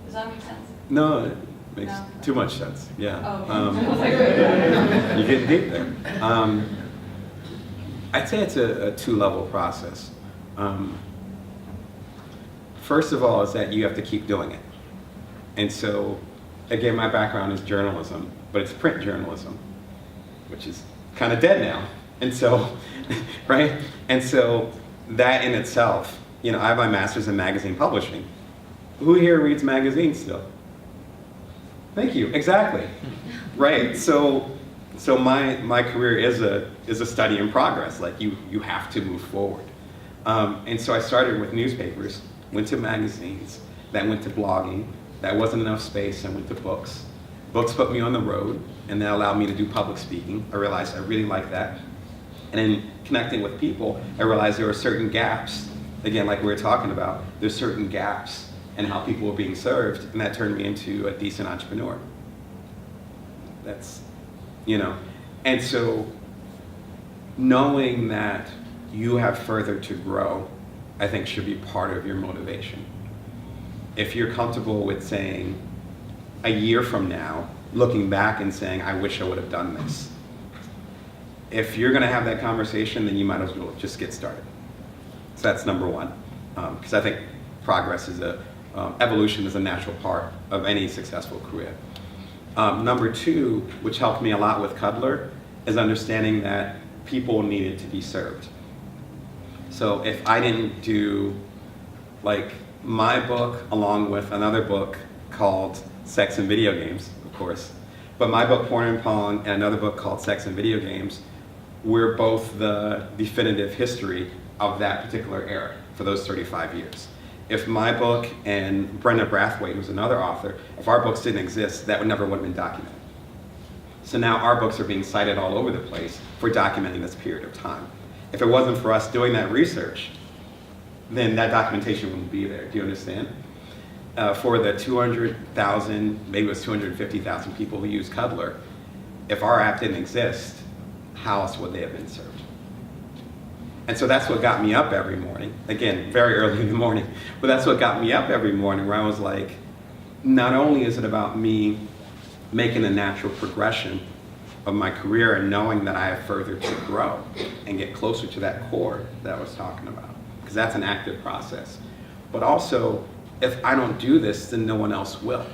Does that make sense? No, it makes too much sense. Yeah. Oh, okay. You're getting deep there. I'd say it's a 2-level process. First of all is that you have to keep doing it. And so, again, my background is journalism, but it's print journalism, which is kind of dead now. And so, right? And so that in itself, I have my master's in magazine publishing. Who here reads magazines still? Thank you, exactly. Right, so my career is a study in progress. You have to move forward. And so I started with newspapers, went to magazines, then went to blogging. That wasn't enough space, I went to books. Books put me on the road, and that allowed me to do public speaking. I realized I really liked that. And in connecting with people, I realized there were certain gaps. Again, like we were talking about, there's certain gaps in how people were being served, and that turned me into a decent entrepreneur. That's, And so knowing that you have further to grow, I think should be part of your motivation. If you're comfortable with saying, a year from now, looking back and saying, I wish I would have done this. If you're going to have that conversation, then you might as well just get started. So that's number one, because I think progress is evolution is a natural part of any successful career. Number two, which helped me a lot with Cuddlr, is understanding that people needed to be served. So if I didn't do my book along with another book called Sex and Video Games, of course, but my book Porn and Pong and another book called Sex and Video Games, we're both the definitive history of that particular era for those 35 years. If my book and Brenda Brathwaite, who's another author, if our books didn't exist, that would never have been documented. So now our books are being cited all over the place for documenting this period of time. If it wasn't for us doing that research, then that documentation wouldn't be there. Do you understand? For the 200,000, maybe it was 250,000 people who use Cuddlr, if our app didn't exist, how else would they have been served? And so that's what got me up every morning. Again, very early in the morning, but that's what got me up every morning, where I was like, not only is it about me making a natural progression of my career and knowing that I have further to grow and get closer to that core that I was talking about, because that's an active process. But also, if I don't do this, then no one else will.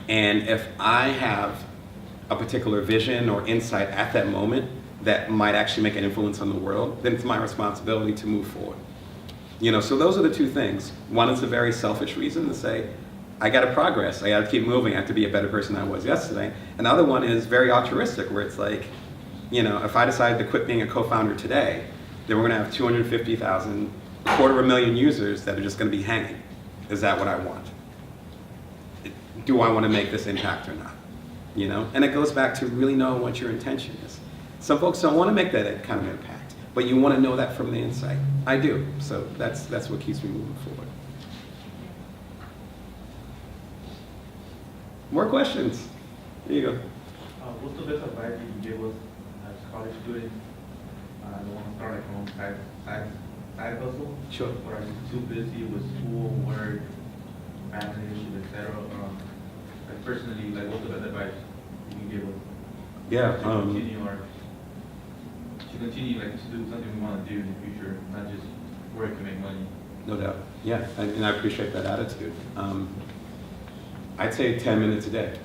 And if I have a particular vision or insight at that moment that might actually make an influence on the world, then it's my responsibility to move forward. You know, so those are the two things. One is a very selfish reason to say, I gotta progress, I gotta keep moving, I have to be a better person than I was yesterday. And the other one is very altruistic, where it's like, you know, if I decided to quit being a co-founder today, then we're gonna have 250,000, 250,000 users that are just gonna be hanging. Is that what I want? Do I wanna make this impact or not? You know, and it goes back to really knowing what your intention is. Some folks don't wanna make that kind of impact, but you wanna know that from the inside. I do, so that's what keeps me moving forward. More questions? Here you go. What's the best advice you can give us as college students that want to start like their own side hustle? Sure. Or are you too busy with school, work, family issues, etc.? Like personally, like what's the best advice you can give us? Yeah. To continue like to do something we want to do in the future, not just work to make money. No doubt. Yeah, and I appreciate that attitude. I'd say 10 minutes a day.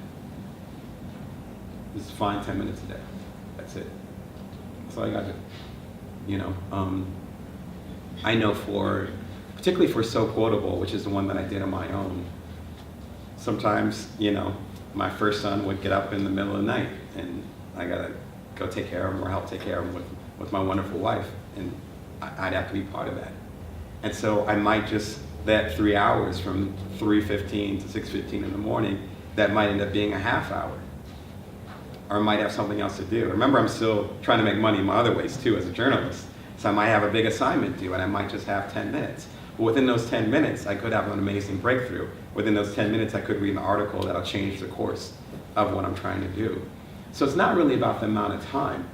Just find 10 minutes a day. That's it. That's all you gotta do. You know, I know particularly for So Quotable, which is the one that I did on my own, sometimes, you know, my first son would get up in the middle of the night and I gotta go take care of him or help take care of him with my wonderful wife, and I'd have to be part of that. And so I might just, that 3 hours from 3:15 to 6:15 in the morning, that might end up being a half hour. Or I might have something else to do. Remember, I'm still trying to make money in my other ways too as a journalist. So I might have a big assignment due and I might just have 10 minutes. But within those 10 minutes, I could have an amazing breakthrough. Within those 10 minutes, I could read an article that'll change the course of what I'm trying to do. So it's not really about the amount of time.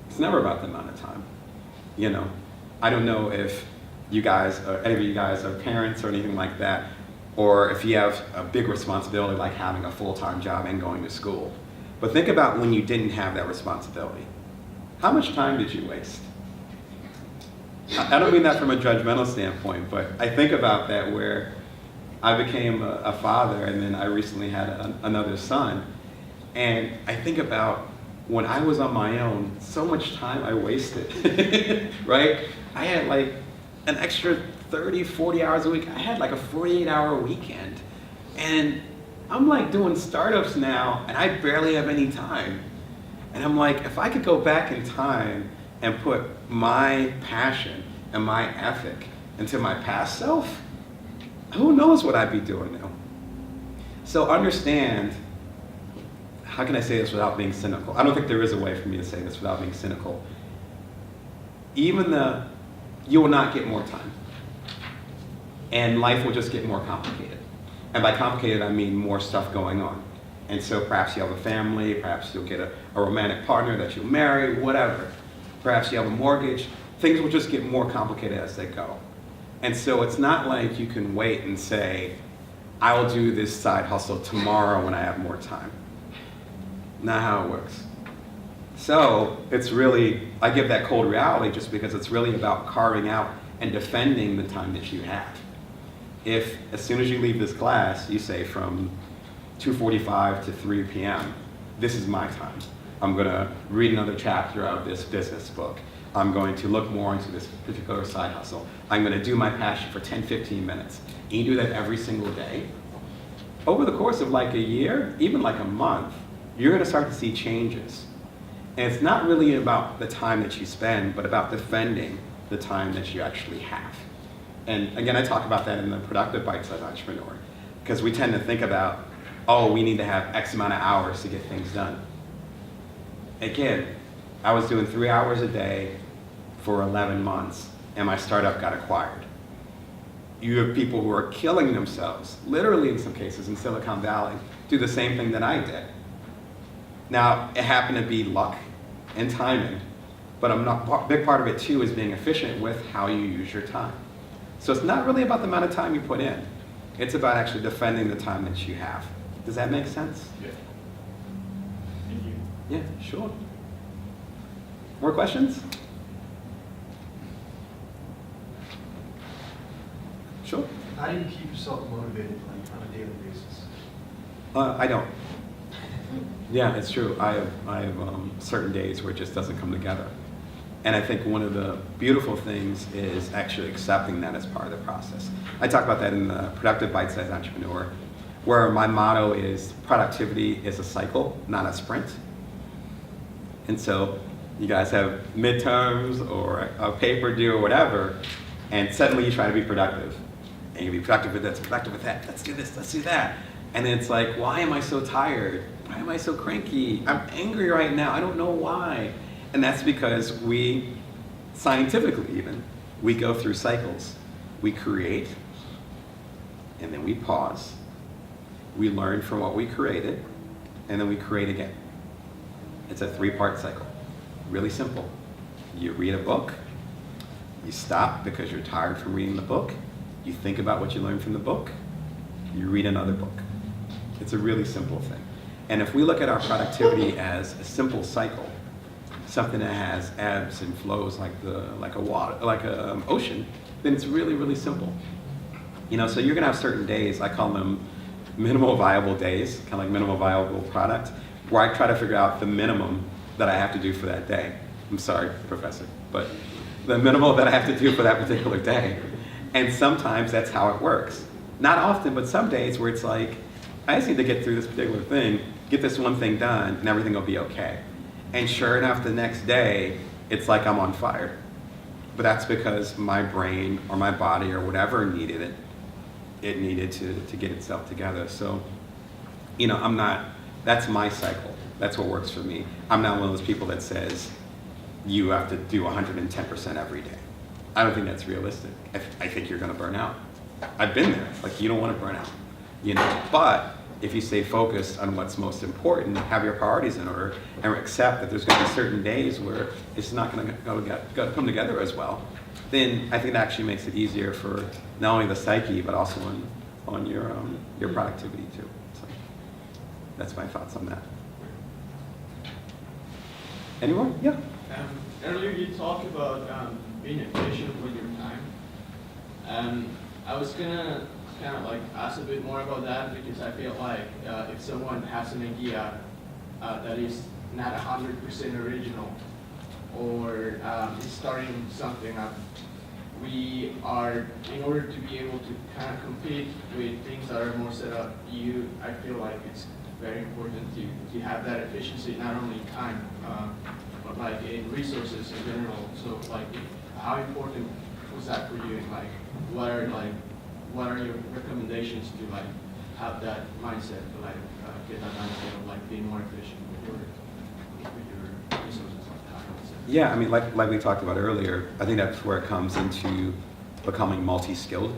It's never about the amount of time. You know, I don't know if you guys, or any of you guys are parents or anything like that, or if you have a big responsibility like having a full-time job and going to school. But think about when you didn't have that responsibility. How much time did you waste? I don't mean that from a judgmental standpoint, but I think about that where I became a father and then I recently had another son. And I think about when I was on my own, so much time I wasted, right? I had like an extra 30, 40 hours a week. I had like a 48-hour weekend. And I'm like doing startups now and I barely have any time. And I'm like, if I could go back in time and put my passion and my ethic into my past self, who knows what I'd be doing now? So understand, how can I say this without being cynical? I don't think there is a way for me to say this without being cynical. You will not get more time. And life will just get more complicated. And by complicated, I mean more stuff going on. And so perhaps you have a family, perhaps you'll get a romantic partner that you'll marry, whatever. Perhaps you have a mortgage. Things will just get more complicated as they go. And so it's not like you can wait and say, I will do this side hustle tomorrow when I have more time. Not how it works. So it's really, I give that cold reality just because it's really about carving out and defending the time that you have. If as soon as you leave this class, you say from 2:45 to 3 p.m., this is my time. I'm gonna read another chapter of this business book. I'm going to look more into this particular side hustle. I'm gonna do my passion for 10, 15 minutes. And you do that every single day. Over the course of like a year, even like a month, you're gonna start to see changes. And it's not really about the time that you spend, but about defending the time that you actually have. And again, I talk about that in the Productive Bite-Sized Entrepreneur, because we tend to think about, oh, we need to have X amount of hours to get things done. Again, I was doing 3 hours a day for 11 months, and my startup got acquired. You have people who are killing themselves, literally in some cases in Silicon Valley, do the same thing that I did. Now, it happened to be luck and timing, but a big part of it too is being efficient with how you use your time. So it's not really about the amount of time you put in. It's about actually defending the time that you have. Does that make sense? Yeah. Thank you. Yeah, sure. More questions? Sure. How do you keep yourself motivated, like, on a daily basis? I don't. Yeah, it's true. I have certain days where it just doesn't come together. And I think one of the beautiful things is actually accepting that as part of the process. I talk about that in the Productive Bite-Sized Entrepreneur, where my motto is productivity is a cycle, not a sprint. And so you guys have midterms or a paper due or whatever, and suddenly you try to be productive. And you be productive with this, productive with that, let's do this, let's do that. And then it's like, why am I so tired? Why am I so cranky? I'm angry right now, I don't know why. And that's because we, scientifically even, we go through cycles. We create, and then we pause. We learn from what we created, and then we create again. It's a 3-part cycle. Really simple. You read a book, you stop because you're tired from reading the book, you think about what you learned from the book, you read another book. It's a really simple thing. And if we look at our productivity as a simple cycle, something that has ebbs and flows like a ocean, then it's really, really simple. You know, so you're gonna have certain days, I call them minimal viable days, kind of like minimal viable product, where I try to figure out the minimum that I have to do for that day. I'm sorry, Professor, but the minimal that I have to do for that particular day. And sometimes that's how it works. Not often, but some days where it's like, I just need to get through this particular thing, get this one thing done, and everything will be okay. And sure enough, the next day, it's like I'm on fire. But that's because my brain or my body or whatever needed it. It needed to get itself together. So, you know, that's my cycle. That's what works for me. I'm not one of those people that says, you have to do 110% every day. I don't think that's realistic. I think you're gonna burn out. I've been there, like you don't wanna burn out, you know? But if you stay focused on what's most important, have your priorities in order, and accept that there's gonna be certain days where it's not gonna come together as well, then I think it actually makes it easier for not only the psyche, but also on your productivity too. So that's my thoughts on that. Anyone? Yeah. Earlier you talked about being efficient with your time. I was gonna kind of like ask a bit more about that because I feel like if someone has an idea that is not 100% original or is starting something up, we are, in order to be able to kind of compete with things that are more set up, I feel like it's very important to have that efficiency, not only in time, but like in resources in general. So like, how important was that for you? And like, what are your recommendations to like have that mindset to like get that mindset of like being more efficient with your resources of time? Yeah, I mean, like we talked about earlier, I think that's where it comes into becoming multi-skilled.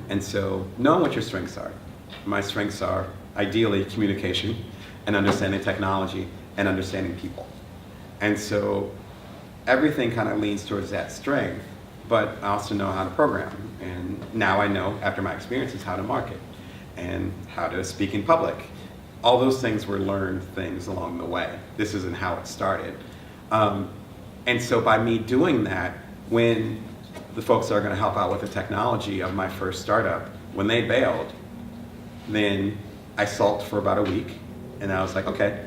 And so knowing what your strengths are. My strengths are ideally communication and understanding technology and understanding people. And so everything kind of leans towards that strength, but I also know how to program. And now I know, after my experiences, how to market and how to speak in public. All those things were learned things along the way. This isn't how it started. And so by me doing that, when the folks that are going to help out with the technology of my first startup, when they bailed, then I sulked for about a week, and I was like, okay,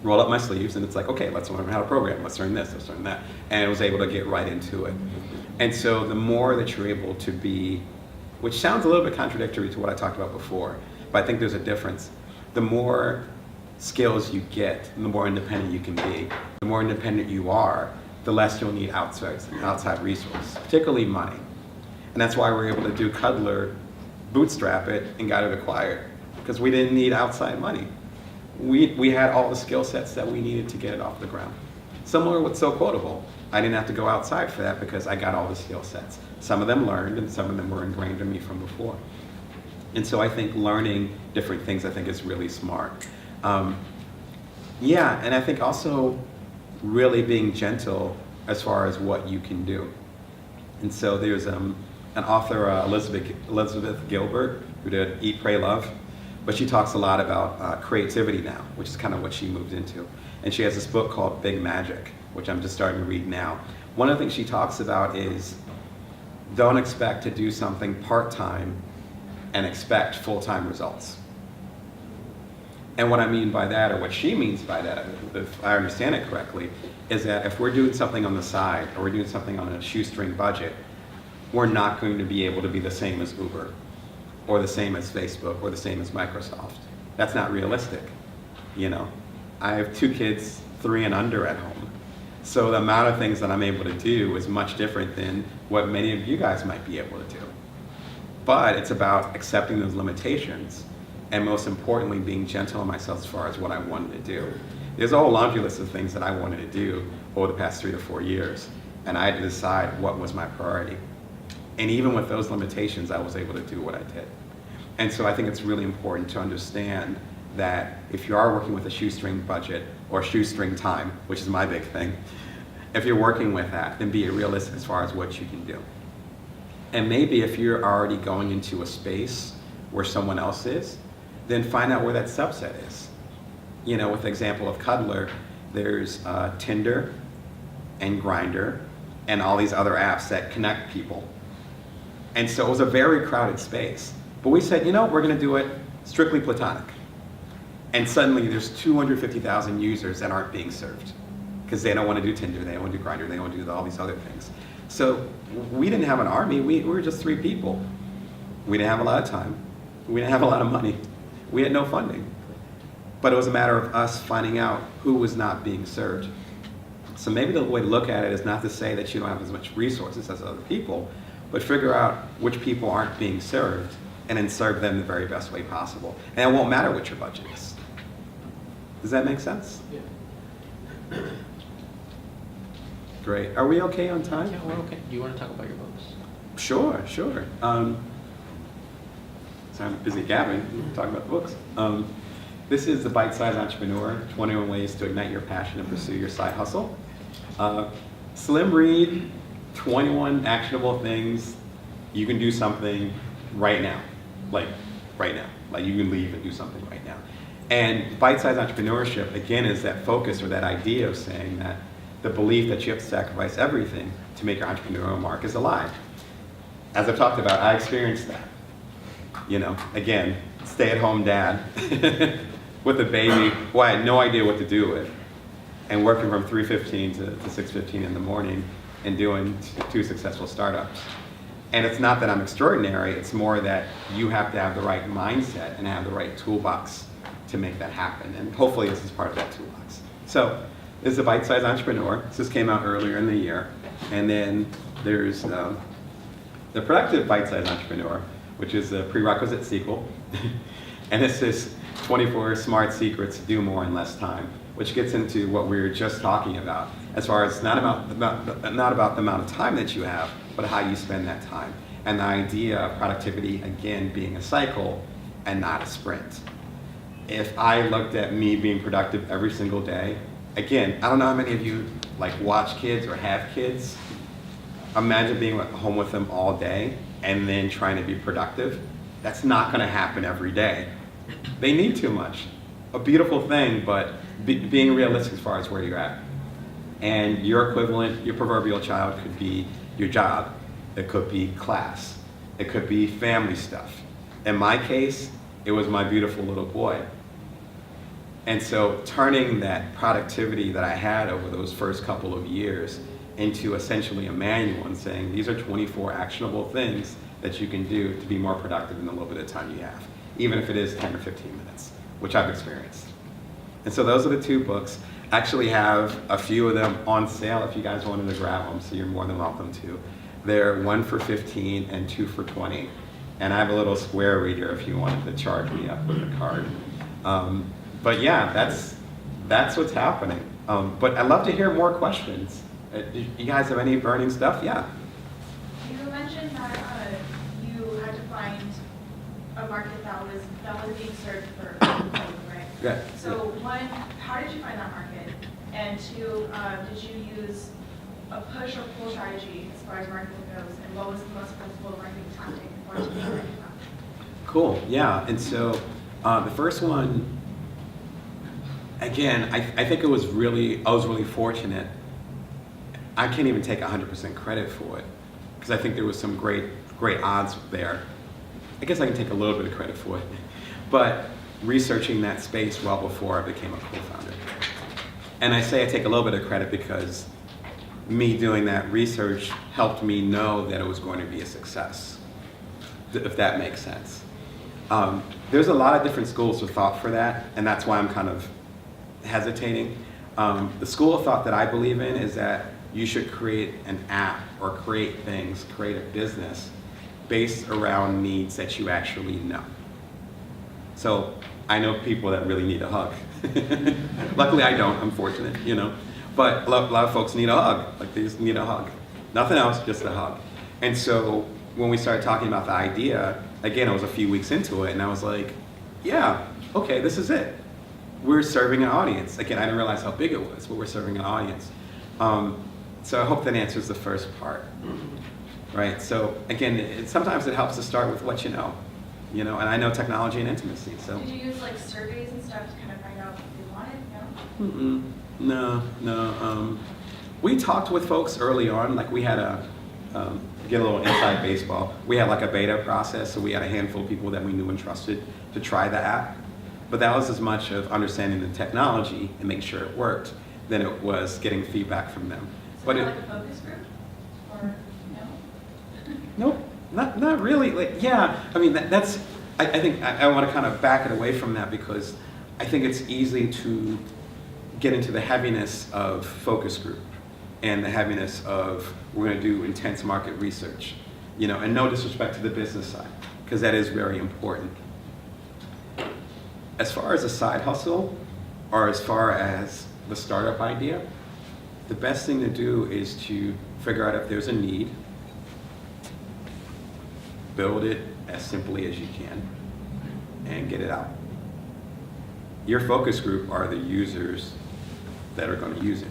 roll up my sleeves, and it's like, okay, let's learn how to program, let's learn this, let's learn that. And I was able to get right into it. And so the more that you're able to be, which sounds a little bit contradictory to what I talked about before, but I think there's a difference. The more skills you get, the more independent you can be. The more independent you are, the less you'll need outside resources, particularly money. And that's why we're able to do Cuddlr, bootstrap it, and got it acquired, because we didn't need outside money. We had all the skill sets that we needed to get it off the ground. Similar with So Quotable. I didn't have to go outside for that because I got all the skill sets. Some of them learned and some of them were ingrained in me from before. And so I think learning different things, I think, is really smart. Yeah, and I think also really being gentle as far as what you can do. And so there's an author, Elizabeth Gilbert, who did Eat, Pray, Love, but she talks a lot about creativity now, which is kind of what she moved into. And she has this book called Big Magic, which I'm just starting to read now. One of the things she talks about is don't expect to do something part-time and expect full-time results. And what I mean by that, or what she means by that, if I understand it correctly, is that if we're doing something on the side, or we're doing something on a shoestring budget, we're not going to be able to be the same as Uber, or the same as Facebook, or the same as Microsoft. That's not realistic, you know. I have 2 kids, 3 and under at home. So the amount of things that I'm able to do is much different than what many of you guys might be able to do. But it's about accepting those limitations, and most importantly, being gentle on myself as far as what I wanted to do. There's a whole laundry list of things that I wanted to do over the past 3 to 4 years, and I had to decide what was my priority. And even with those limitations, I was able to do what I did. And so I think it's really important to understand that if you are working with a shoestring budget or shoestring time, which is my big thing, if you're working with that, then be realistic as far as what you can do. And maybe if you're already going into a space where someone else is, then find out where that subset is. You know, with the example of Cuddlr, there's Tinder and Grindr and all these other apps that connect people. And so it was a very crowded space. But we said, you know, we're gonna do it strictly platonic. And suddenly there's 250,000 users that aren't being served because they don't want to do Tinder, they don't want to do Grindr, they don't want to do all these other things. So we didn't have an army, we were just 3 people. We didn't have a lot of time, we didn't have a lot of money, we had no funding. But it was a matter of us finding out who was not being served. So maybe the way to look at it is not to say that you don't have as much resources as other people, but figure out which people aren't being served and then serve them the very best way possible. And it won't matter what your budget is. Does that make sense? Yeah. Great. Are we okay on time? Yeah, we're okay. Do you want to talk about your books? Sure. So I'm busy gabbing, talking about books. This is The Bite-Sized Entrepreneur, 21 Ways to Ignite Your Passion and Pursue Your Side Hustle. Slim read, 21 actionable things. You can do something right now, like right now. Like you can leave and do something right now. And bite-sized entrepreneurship, again, is that focus or that idea of saying that the belief that you have to sacrifice everything to make your entrepreneurial mark is a lie. As I've talked about, I experienced that. You know, again, stay-at-home dad with a baby who I had no idea what to do with, and working from 3:15 to 6:15 in the morning and doing 2 successful startups. And it's not that I'm extraordinary, it's more that you have to have the right mindset and have the right toolbox to make that happen. And hopefully this is part of that toolbox. So this is a bite-sized entrepreneur. This came out earlier in the year. And then there's the productive bite-sized entrepreneur, which is a prerequisite sequel. And this is 24 smart secrets to do more in less time, which gets into what we were just talking about, as far as not about the amount of time that you have, but how you spend that time. And the idea of productivity, again, being a cycle and not a sprint. If I looked at me being productive every single day, again, I don't know how many of you like watch kids or have kids. Imagine being at home with them all day and then trying to be productive. That's not gonna happen every day. They need too much. A beautiful thing, but being realistic as far as where you're at. And your equivalent, your proverbial child could be your job. It could be class. It could be family stuff. In my case, it was my beautiful little boy. And so turning that productivity that I had over those first couple of years into essentially a manual and saying, these are 24 actionable things that you can do to be more productive in the little bit of time you have, even if it is 10 or 15 minutes, which I've experienced. And so those are the 2 books. I actually have a few of them on sale if you guys wanted to grab them, so you're more than welcome to. They're 1 for $15 and 2 for $20. And I have a little square reader if you wanted to charge me up with a card. But yeah, that's what's happening. But I'd love to hear more questions. Do you guys have any burning stuff? Yeah. You mentioned that you had to find a market that was being served for food, right? Yeah. So one, how did you find that market? And two, did you use a push or pull strategy as far as marketing goes? And what was the most successful marketing tactic for it to be effective? Cool, yeah, and so the first one, again, I think I was really fortunate. I can't even take 100% credit for it, because I think there was some great odds there. I guess I can take a little bit of credit for it, but researching that space well before I became a co-founder. And I say I take a little bit of credit because me doing that research helped me know that it was going to be a success, if that makes sense. There's a lot of different schools of thought for that, and that's why I'm kind of hesitating. The school of thought that I believe in is that you should create an app or create a business based around needs that you actually know. So I know people that really need a hug. Luckily I don't, I'm fortunate, you know. But a lot of folks need a hug, like they just need a hug. Nothing else, just a hug. And so when we started talking about the idea, again, I was a few weeks into it and I was like, yeah, okay, this is it. We're serving an audience. Again, I didn't realize how big it was, but we're serving an audience. So I hope that answers the first part, right? So again, sometimes it helps to start with what you know, and I know technology and intimacy, so. Did you use like surveys and stuff to kind of find out what they wanted? No? No. We talked with folks early on, like we had get a little inside baseball. We had like a beta process, so we had a handful of people that we knew and trusted to try the app. But that was as much of understanding the technology and making sure it worked than it was getting feedback from them. So But like a focus group? Or no? Nope, not really. Like, yeah, I mean, that's, I think I want to kind of back it away from that because I think it's easy to get into the heaviness of focus group and the heaviness of we're going to do intense market research, and no disrespect to the business side, because that is very important. As far as a side hustle, or as far as the startup idea, the best thing to do is to figure out if there's a need, build it as simply as you can, and get it out. Your focus group are the users that are going to use it.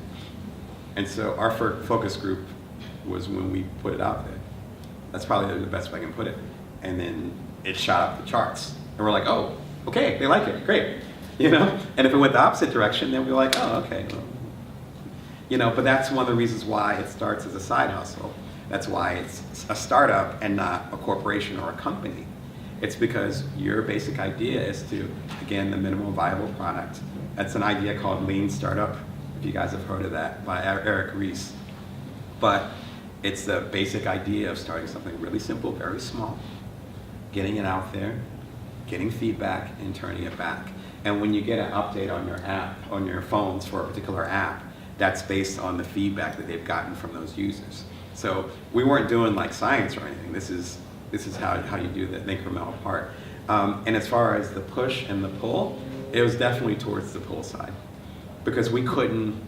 And so our focus group was when we put it out there. That's probably the best way I can put it. And then it shot up the charts. And we're like, oh, okay, they like it, great. And if it went the opposite direction, then we're like, oh, okay. Well, but that's one of the reasons why it starts as a side hustle. That's why it's a startup and not a corporation or a company. It's because your basic idea is to, again, the minimum viable product. That's an idea called Lean Startup, if you guys have heard of that, by Eric Ries. But it's the basic idea of starting something really simple, very small, getting it out there, getting feedback, and turning it back. And when you get an update on your app, on your phones for a particular app, that's based on the feedback that they've gotten from those users. So we weren't doing like science or anything. This is how you do the incremental part. And as far as the push and the pull, it was definitely towards the pull side, because we couldn't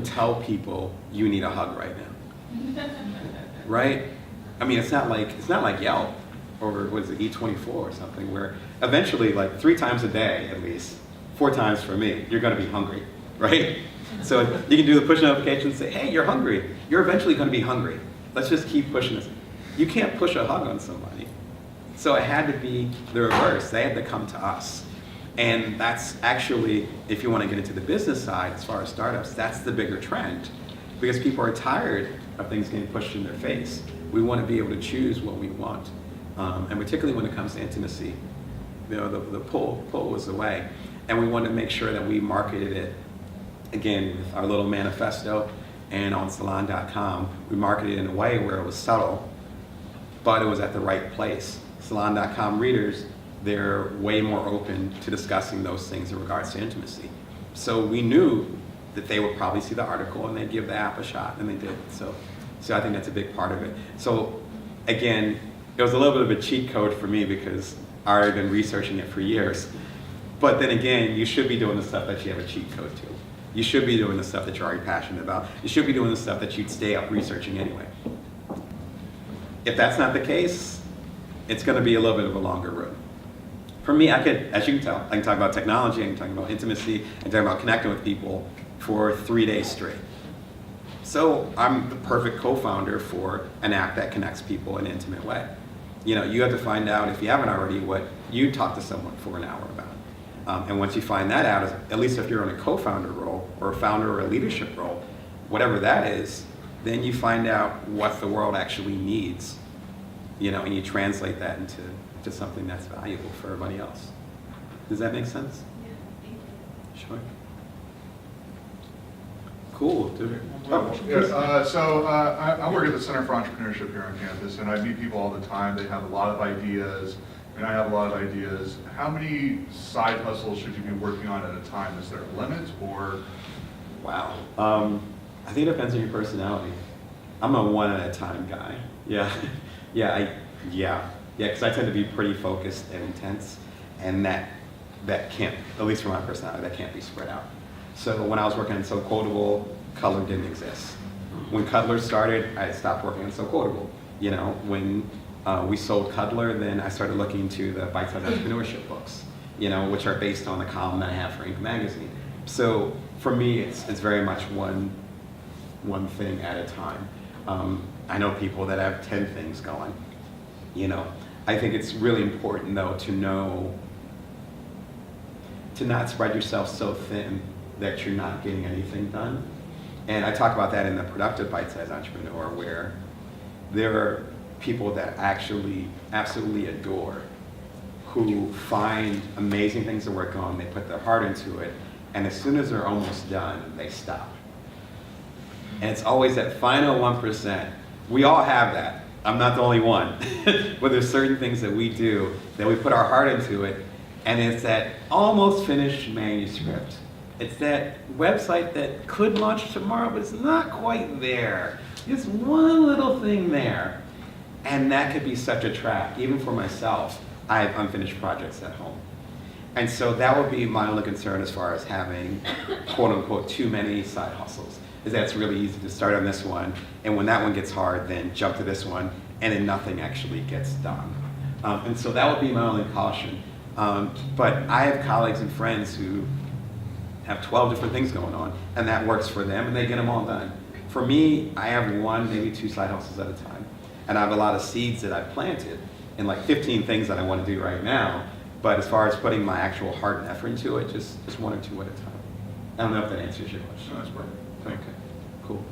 tell people you need a hug right now, right? I mean, it's not like Yelp or was it E24 or something, where eventually, like 3 times a day at least, 4 times for me, you're going to be hungry, right? So you can do the push notification and say, hey, you're hungry. You're eventually going to be hungry. Let's just keep pushing this. You can't push a hug on somebody. So it had to be the reverse. They had to come to us. And that's actually, if you want to get into the business side, as far as startups, that's the bigger trend. Because people are tired of things getting pushed in their face. We want to be able to choose what we want. And particularly when it comes to intimacy, the pull was the way. And we wanted to make sure that we marketed it, again, with our little manifesto and on salon.com. We marketed it in a way where it was subtle, but it was at the right place. Salon.com readers, they're way more open to discussing those things in regards to intimacy. So we knew that they would probably see the article and they'd give the app a shot, and they did. So I think that's a big part of it. So again, it was a little bit of a cheat code for me because I already been researching it for years. But then again, you should be doing the stuff that you have a cheat code to. You should be doing the stuff that you're already passionate about. You should be doing the stuff that you'd stay up researching anyway. If that's not the case, it's going to be a little bit of a longer road. For me, I could, as you can tell, I can talk about technology, I can talk about intimacy, I can talk about connecting with people for 3 days straight. So I'm the perfect co-founder for an app that connects people in an intimate way. You know, you have to find out, if you haven't already, what you talk to someone for an hour about. And once you find that out, at least if you're in a co-founder role, or a founder or a leadership role, whatever that is, then you find out what the world actually needs, you know, and you translate that into something that's valuable for everybody else. Does that make sense? Yeah, thank you. Sure. Cool. I work at the Center for Entrepreneurship here on campus, and I meet people all the time. They have a lot of ideas, and I have a lot of ideas. How many side hustles should you be working on at a time? Is there a limit, or? Wow. I think it depends on your personality. I'm a one at a time guy. Yeah. Because I tend to be pretty focused and intense, and that can't, at least for my personality, that can't be spread out. So when I was working on So Quotable, Cuddlr didn't exist. When Cuddlr started, I stopped working on So Quotable. You know, when we sold Cuddlr, then I started looking into the bite-sized entrepreneurship books, you know, which are based on the column that I have for Inc. magazine. So for me, it's very much one thing at a time. I know people that have 10 things going, you know. I think it's really important, though, to know, to not spread yourself so thin that you're not getting anything done. And I talk about that in the Productive Bite-Sized Entrepreneur, where there are people that actually absolutely adore, who find amazing things to work on, they put their heart into it, and as soon as they're almost done, they stop. And it's always that final 1%. We all have that. I'm not the only one. But there's certain things that we do that we put our heart into it, and it's that almost finished manuscript. It's that website that could launch tomorrow, but it's not quite there. Just one little thing there. And that could be such a trap. Even for myself, I have unfinished projects at home. And so that would be my only concern as far as having, quote unquote, too many side hustles. Is that it's really easy to start on this one, and when that one gets hard, then jump to this one, and then nothing actually gets done. And so that would be my only caution. But I have colleagues and friends who have 12 different things going on, and that works for them, and they get them all done. For me, I have one, maybe two side hustles at a time. And I have a lot of seeds that I've planted, and like 15 things that I want to do right now. But as far as putting my actual heart and effort into it, just one or two at a time. I don't know if that answers your question. No, that's perfect. Okay, cool.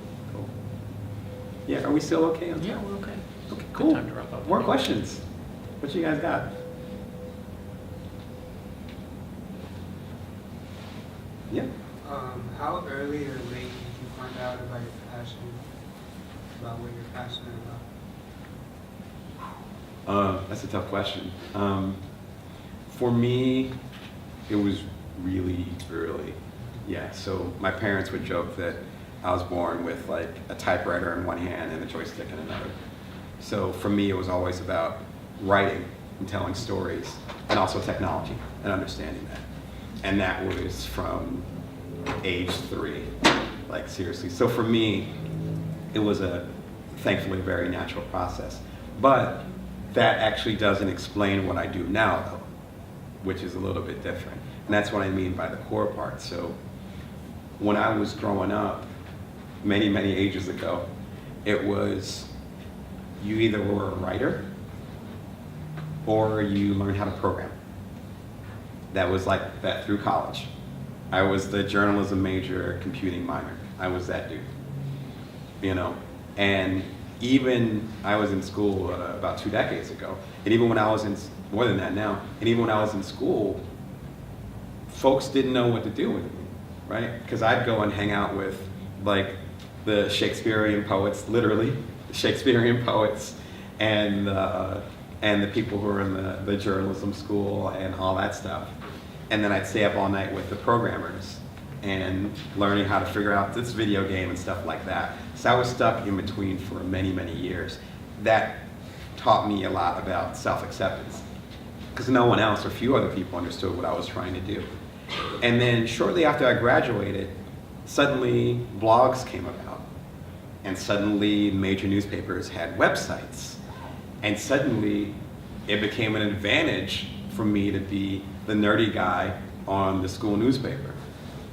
Yeah, are we still okay on time? Yeah, we're okay. Okay, Good cool. time to wrap up. More questions? What you guys got? Yeah. How early or late did you find out about your passion, about what you're passionate about? That's a tough question. For me, it was really early. Yeah, so my parents would joke that I was born with like a typewriter in one hand and a joystick in another. So for me, it was always about writing and telling stories, and also technology and understanding that. And that was from age 3, like seriously. So for me, it was thankfully, very natural process. But that actually doesn't explain what I do now, though, which is a little bit different. And that's what I mean by the core part. So when I was growing up, many, many ages ago, it was you either were a writer or you learned how to program. That was like that through college. I was the journalism major, computing minor. I was that dude, you know? And even I was in school about 2 decades ago, and even when I was in, more than that now, and even when I was in school, folks didn't know what to do with me, right? Because I'd go and hang out with like the Shakespearean poets, literally, the Shakespearean poets, and the people who were in the journalism school and all that stuff. And then I'd stay up all night with the programmers and learning how to figure out this video game and stuff like that. So I was stuck in between for many, many years. That taught me a lot about self-acceptance, because no one else or few other people understood what I was trying to do. And then shortly after I graduated, suddenly blogs came about, and suddenly major newspapers had websites, and suddenly it became an advantage for me to be the nerdy guy on the school newspaper,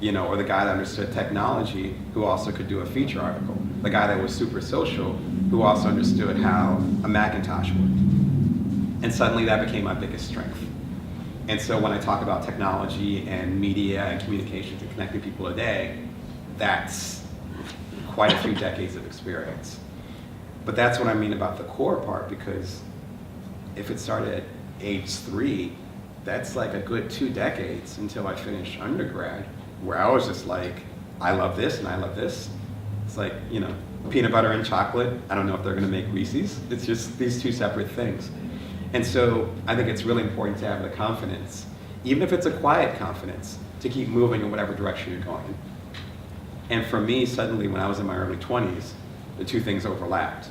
or the guy that understood technology who also could do a feature article, the guy that was super social who also understood how a Macintosh worked. And suddenly that became my biggest strength. And so when I talk about technology and media and communications and connecting people today, that's quite a few decades of experience. But that's what I mean about the core part, because if it started at age 3, that's like a good 2 decades until I finished undergrad, where I was just like, I love this and I love this. It's like, peanut butter and chocolate. I don't know if they're gonna make Reese's. It's just these 2 separate things. And so I think it's really important to have the confidence, even if it's a quiet confidence, to keep moving in whatever direction you're going. And for me, suddenly when I was in my early 20s, the 2 things overlapped.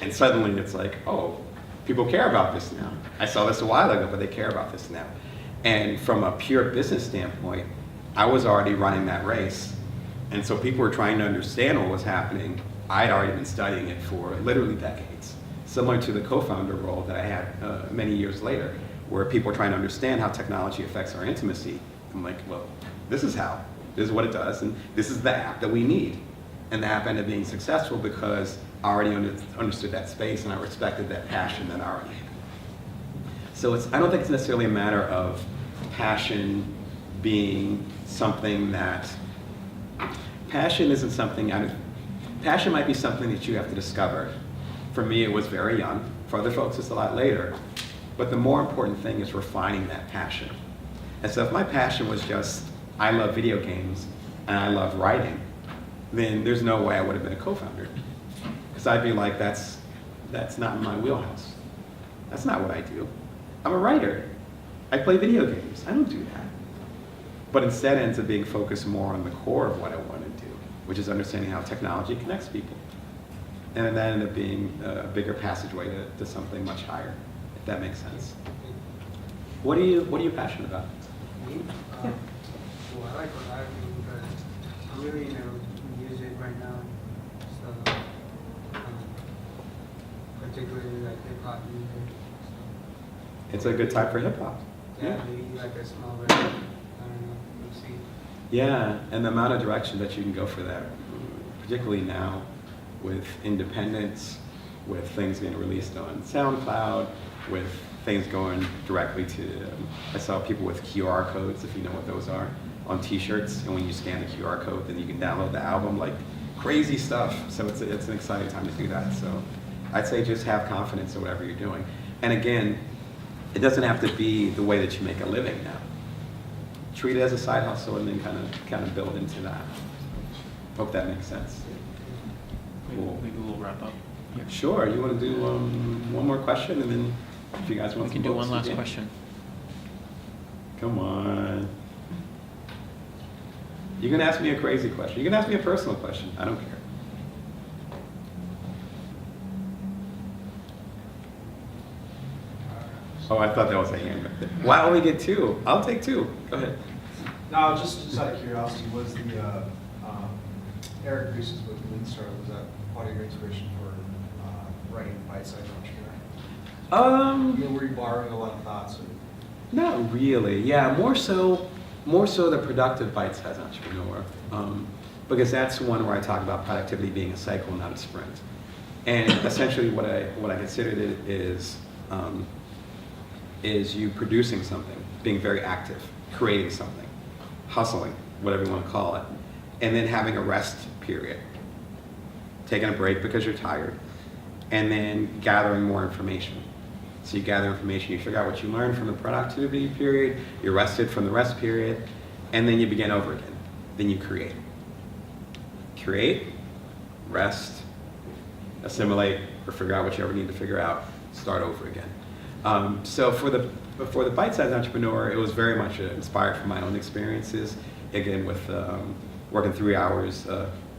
And suddenly it's like, oh, people care about this now. I saw this a while ago, but they care about this now. And from a pure business standpoint, I was already running that race. And so people were trying to understand what was happening. I'd already been studying it for literally decades, similar to the co-founder role that I had many years later, where people were trying to understand how technology affects our intimacy. I'm like, well, this is how. This is what it does, and this is the app that we need. And the app ended up being successful because I already understood that space and I respected that passion that I already had. So I don't think it's necessarily a matter of passion being something that, passion isn't something, passion might be something that you have to discover. For me, it was very young. For other folks, it's a lot later. But the more important thing is refining that passion. And so if my passion was just, I love video games and I love writing, then there's no way I would have been a co-founder. Because I'd be like, that's not in my wheelhouse. That's not what I do. I'm a writer. I play video games. I don't do that. But instead it ends up being focused more on the core of what I want to do, which is understanding how technology connects people. And that ended up being a bigger passageway to something much higher, if that makes sense. What are you passionate about? Me? Well, I like what I do, but I'm really into music right now. So, particularly like hip hop music. It's a good time for hip hop. Yeah, maybe like a small record. I don't know. We'll see. Yeah, and the amount of direction that you can go for that, particularly now with independence, with things being released on SoundCloud, with things going directly to, I saw people with QR codes, if you know what those are, on t-shirts, and when you scan the QR code, then you can download the album, like crazy stuff. So it's an exciting time to do that. So I'd say just have confidence in whatever you're doing. And again, it doesn't have to be the way that you make a living now. Treat it as a side hustle and then kind of build into that. Hope that makes sense. Cool. Maybe we'll wrap up here. Sure. You want to do one more question, and then if you guys want We can do one last question. Come on. You can ask me a crazy question. You can ask me a personal question. I don't care. Oh, I thought that was a hand right there. Why only get 2? I'll take 2. Go ahead. No, just out of curiosity, was the Eric Reese's with Lean Startup, was that part of your inspiration for writing Bite-Sized Entrepreneur? Were you borrowing a lot of thoughts? Not really. Yeah, more so the productive bite-sized entrepreneur, because that's one where I talk about productivity being a cycle, not a sprint. And essentially, what I considered it is you producing something, being very active, creating something, hustling, whatever you want to call it, and then having a rest period, taking a break because you're tired, and then gathering more information. So you gather information, you figure out what you learned from the productivity period, you're rested from the rest period, and then you begin over again. Then you create. Create, rest, assimilate, or figure out what you ever need to figure out, start over again. So for the bite-sized entrepreneur, it was very much inspired from my own experiences, again with working 3 hours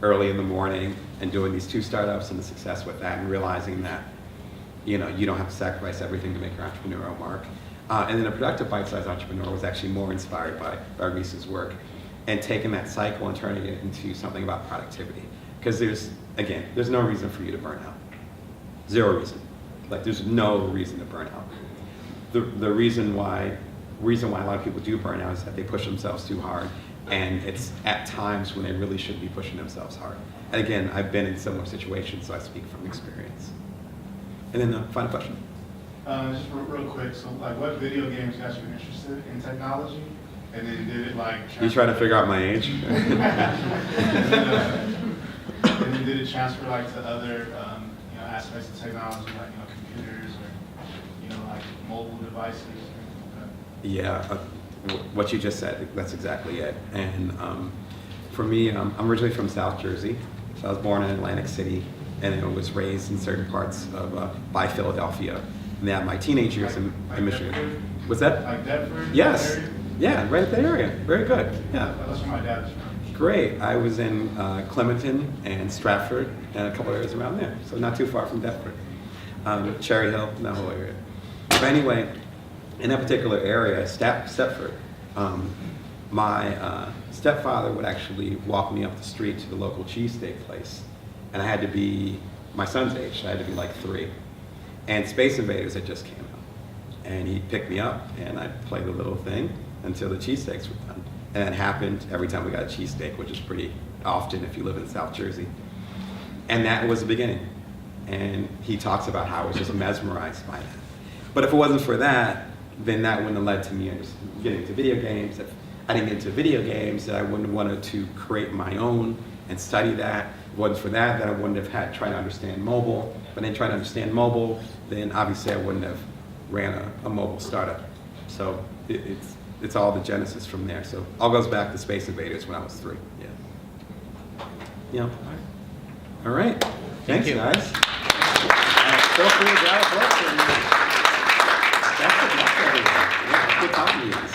early in the morning and doing these 2 startups and the success with that, and realizing that you don't have to sacrifice everything to make your entrepreneurial mark. And then a productive bite-sized entrepreneur was actually more inspired by Reese's work. and taking that cycle and turning it into something about productivity. Because there's no reason for you to burn out. Zero reason. Like, there's no reason to burn out. The reason why a lot of people do burn out is that they push themselves too hard, and it's at times when they really should be pushing themselves hard. And again, I've been in similar situations, so I speak from experience. And then the final question. Just real quick, so like what video games got you interested in technology? And then did it like... You trying to figure out my age? And then did it transfer like to other aspects of technology, like computers or like mobile devices? Yeah, what you just said, that's exactly it. And for me, I'm originally from South Jersey, so I was born in Atlantic City, and I was raised in certain parts of by Philadelphia. And then my teenage years in Michigan. Deptford? Was that? Like Deptford? Yes. Area? Yeah, right at that area. Very good. Yeah. That's where my dad is from. Great. I was in Clementon and Stratford and a couple areas around there, so not too far from Deptford. Cherry Hill, that whole area. But anyway, in that particular area, Stepford, my stepfather would actually walk me up the street to the local cheesesteak place, and I had to be my son's age. I had to be like 3. And Space Invaders had just came out. And he'd pick me up, and I'd play the little thing until the cheesesteaks were done. And that happened every time we got a cheesesteak, which is pretty often if you live in South Jersey. And that was the beginning. And he talks about how I was just mesmerized by that. But if it wasn't for that, then that wouldn't have led to me getting into video games. If I didn't get into video games, then I wouldn't have wanted to create my own and study that. If it wasn't for that, then I wouldn't have had tried to understand mobile. But then trying to understand mobile, then obviously I wouldn't have ran a mobile startup. So it's all the genesis from there. So all goes back to Space Invaders when I was 3. Yeah. Yeah. All right. Thanks, you. guys. Feel free to grab a book and that's it. That's everything. Yeah, good talking to you guys.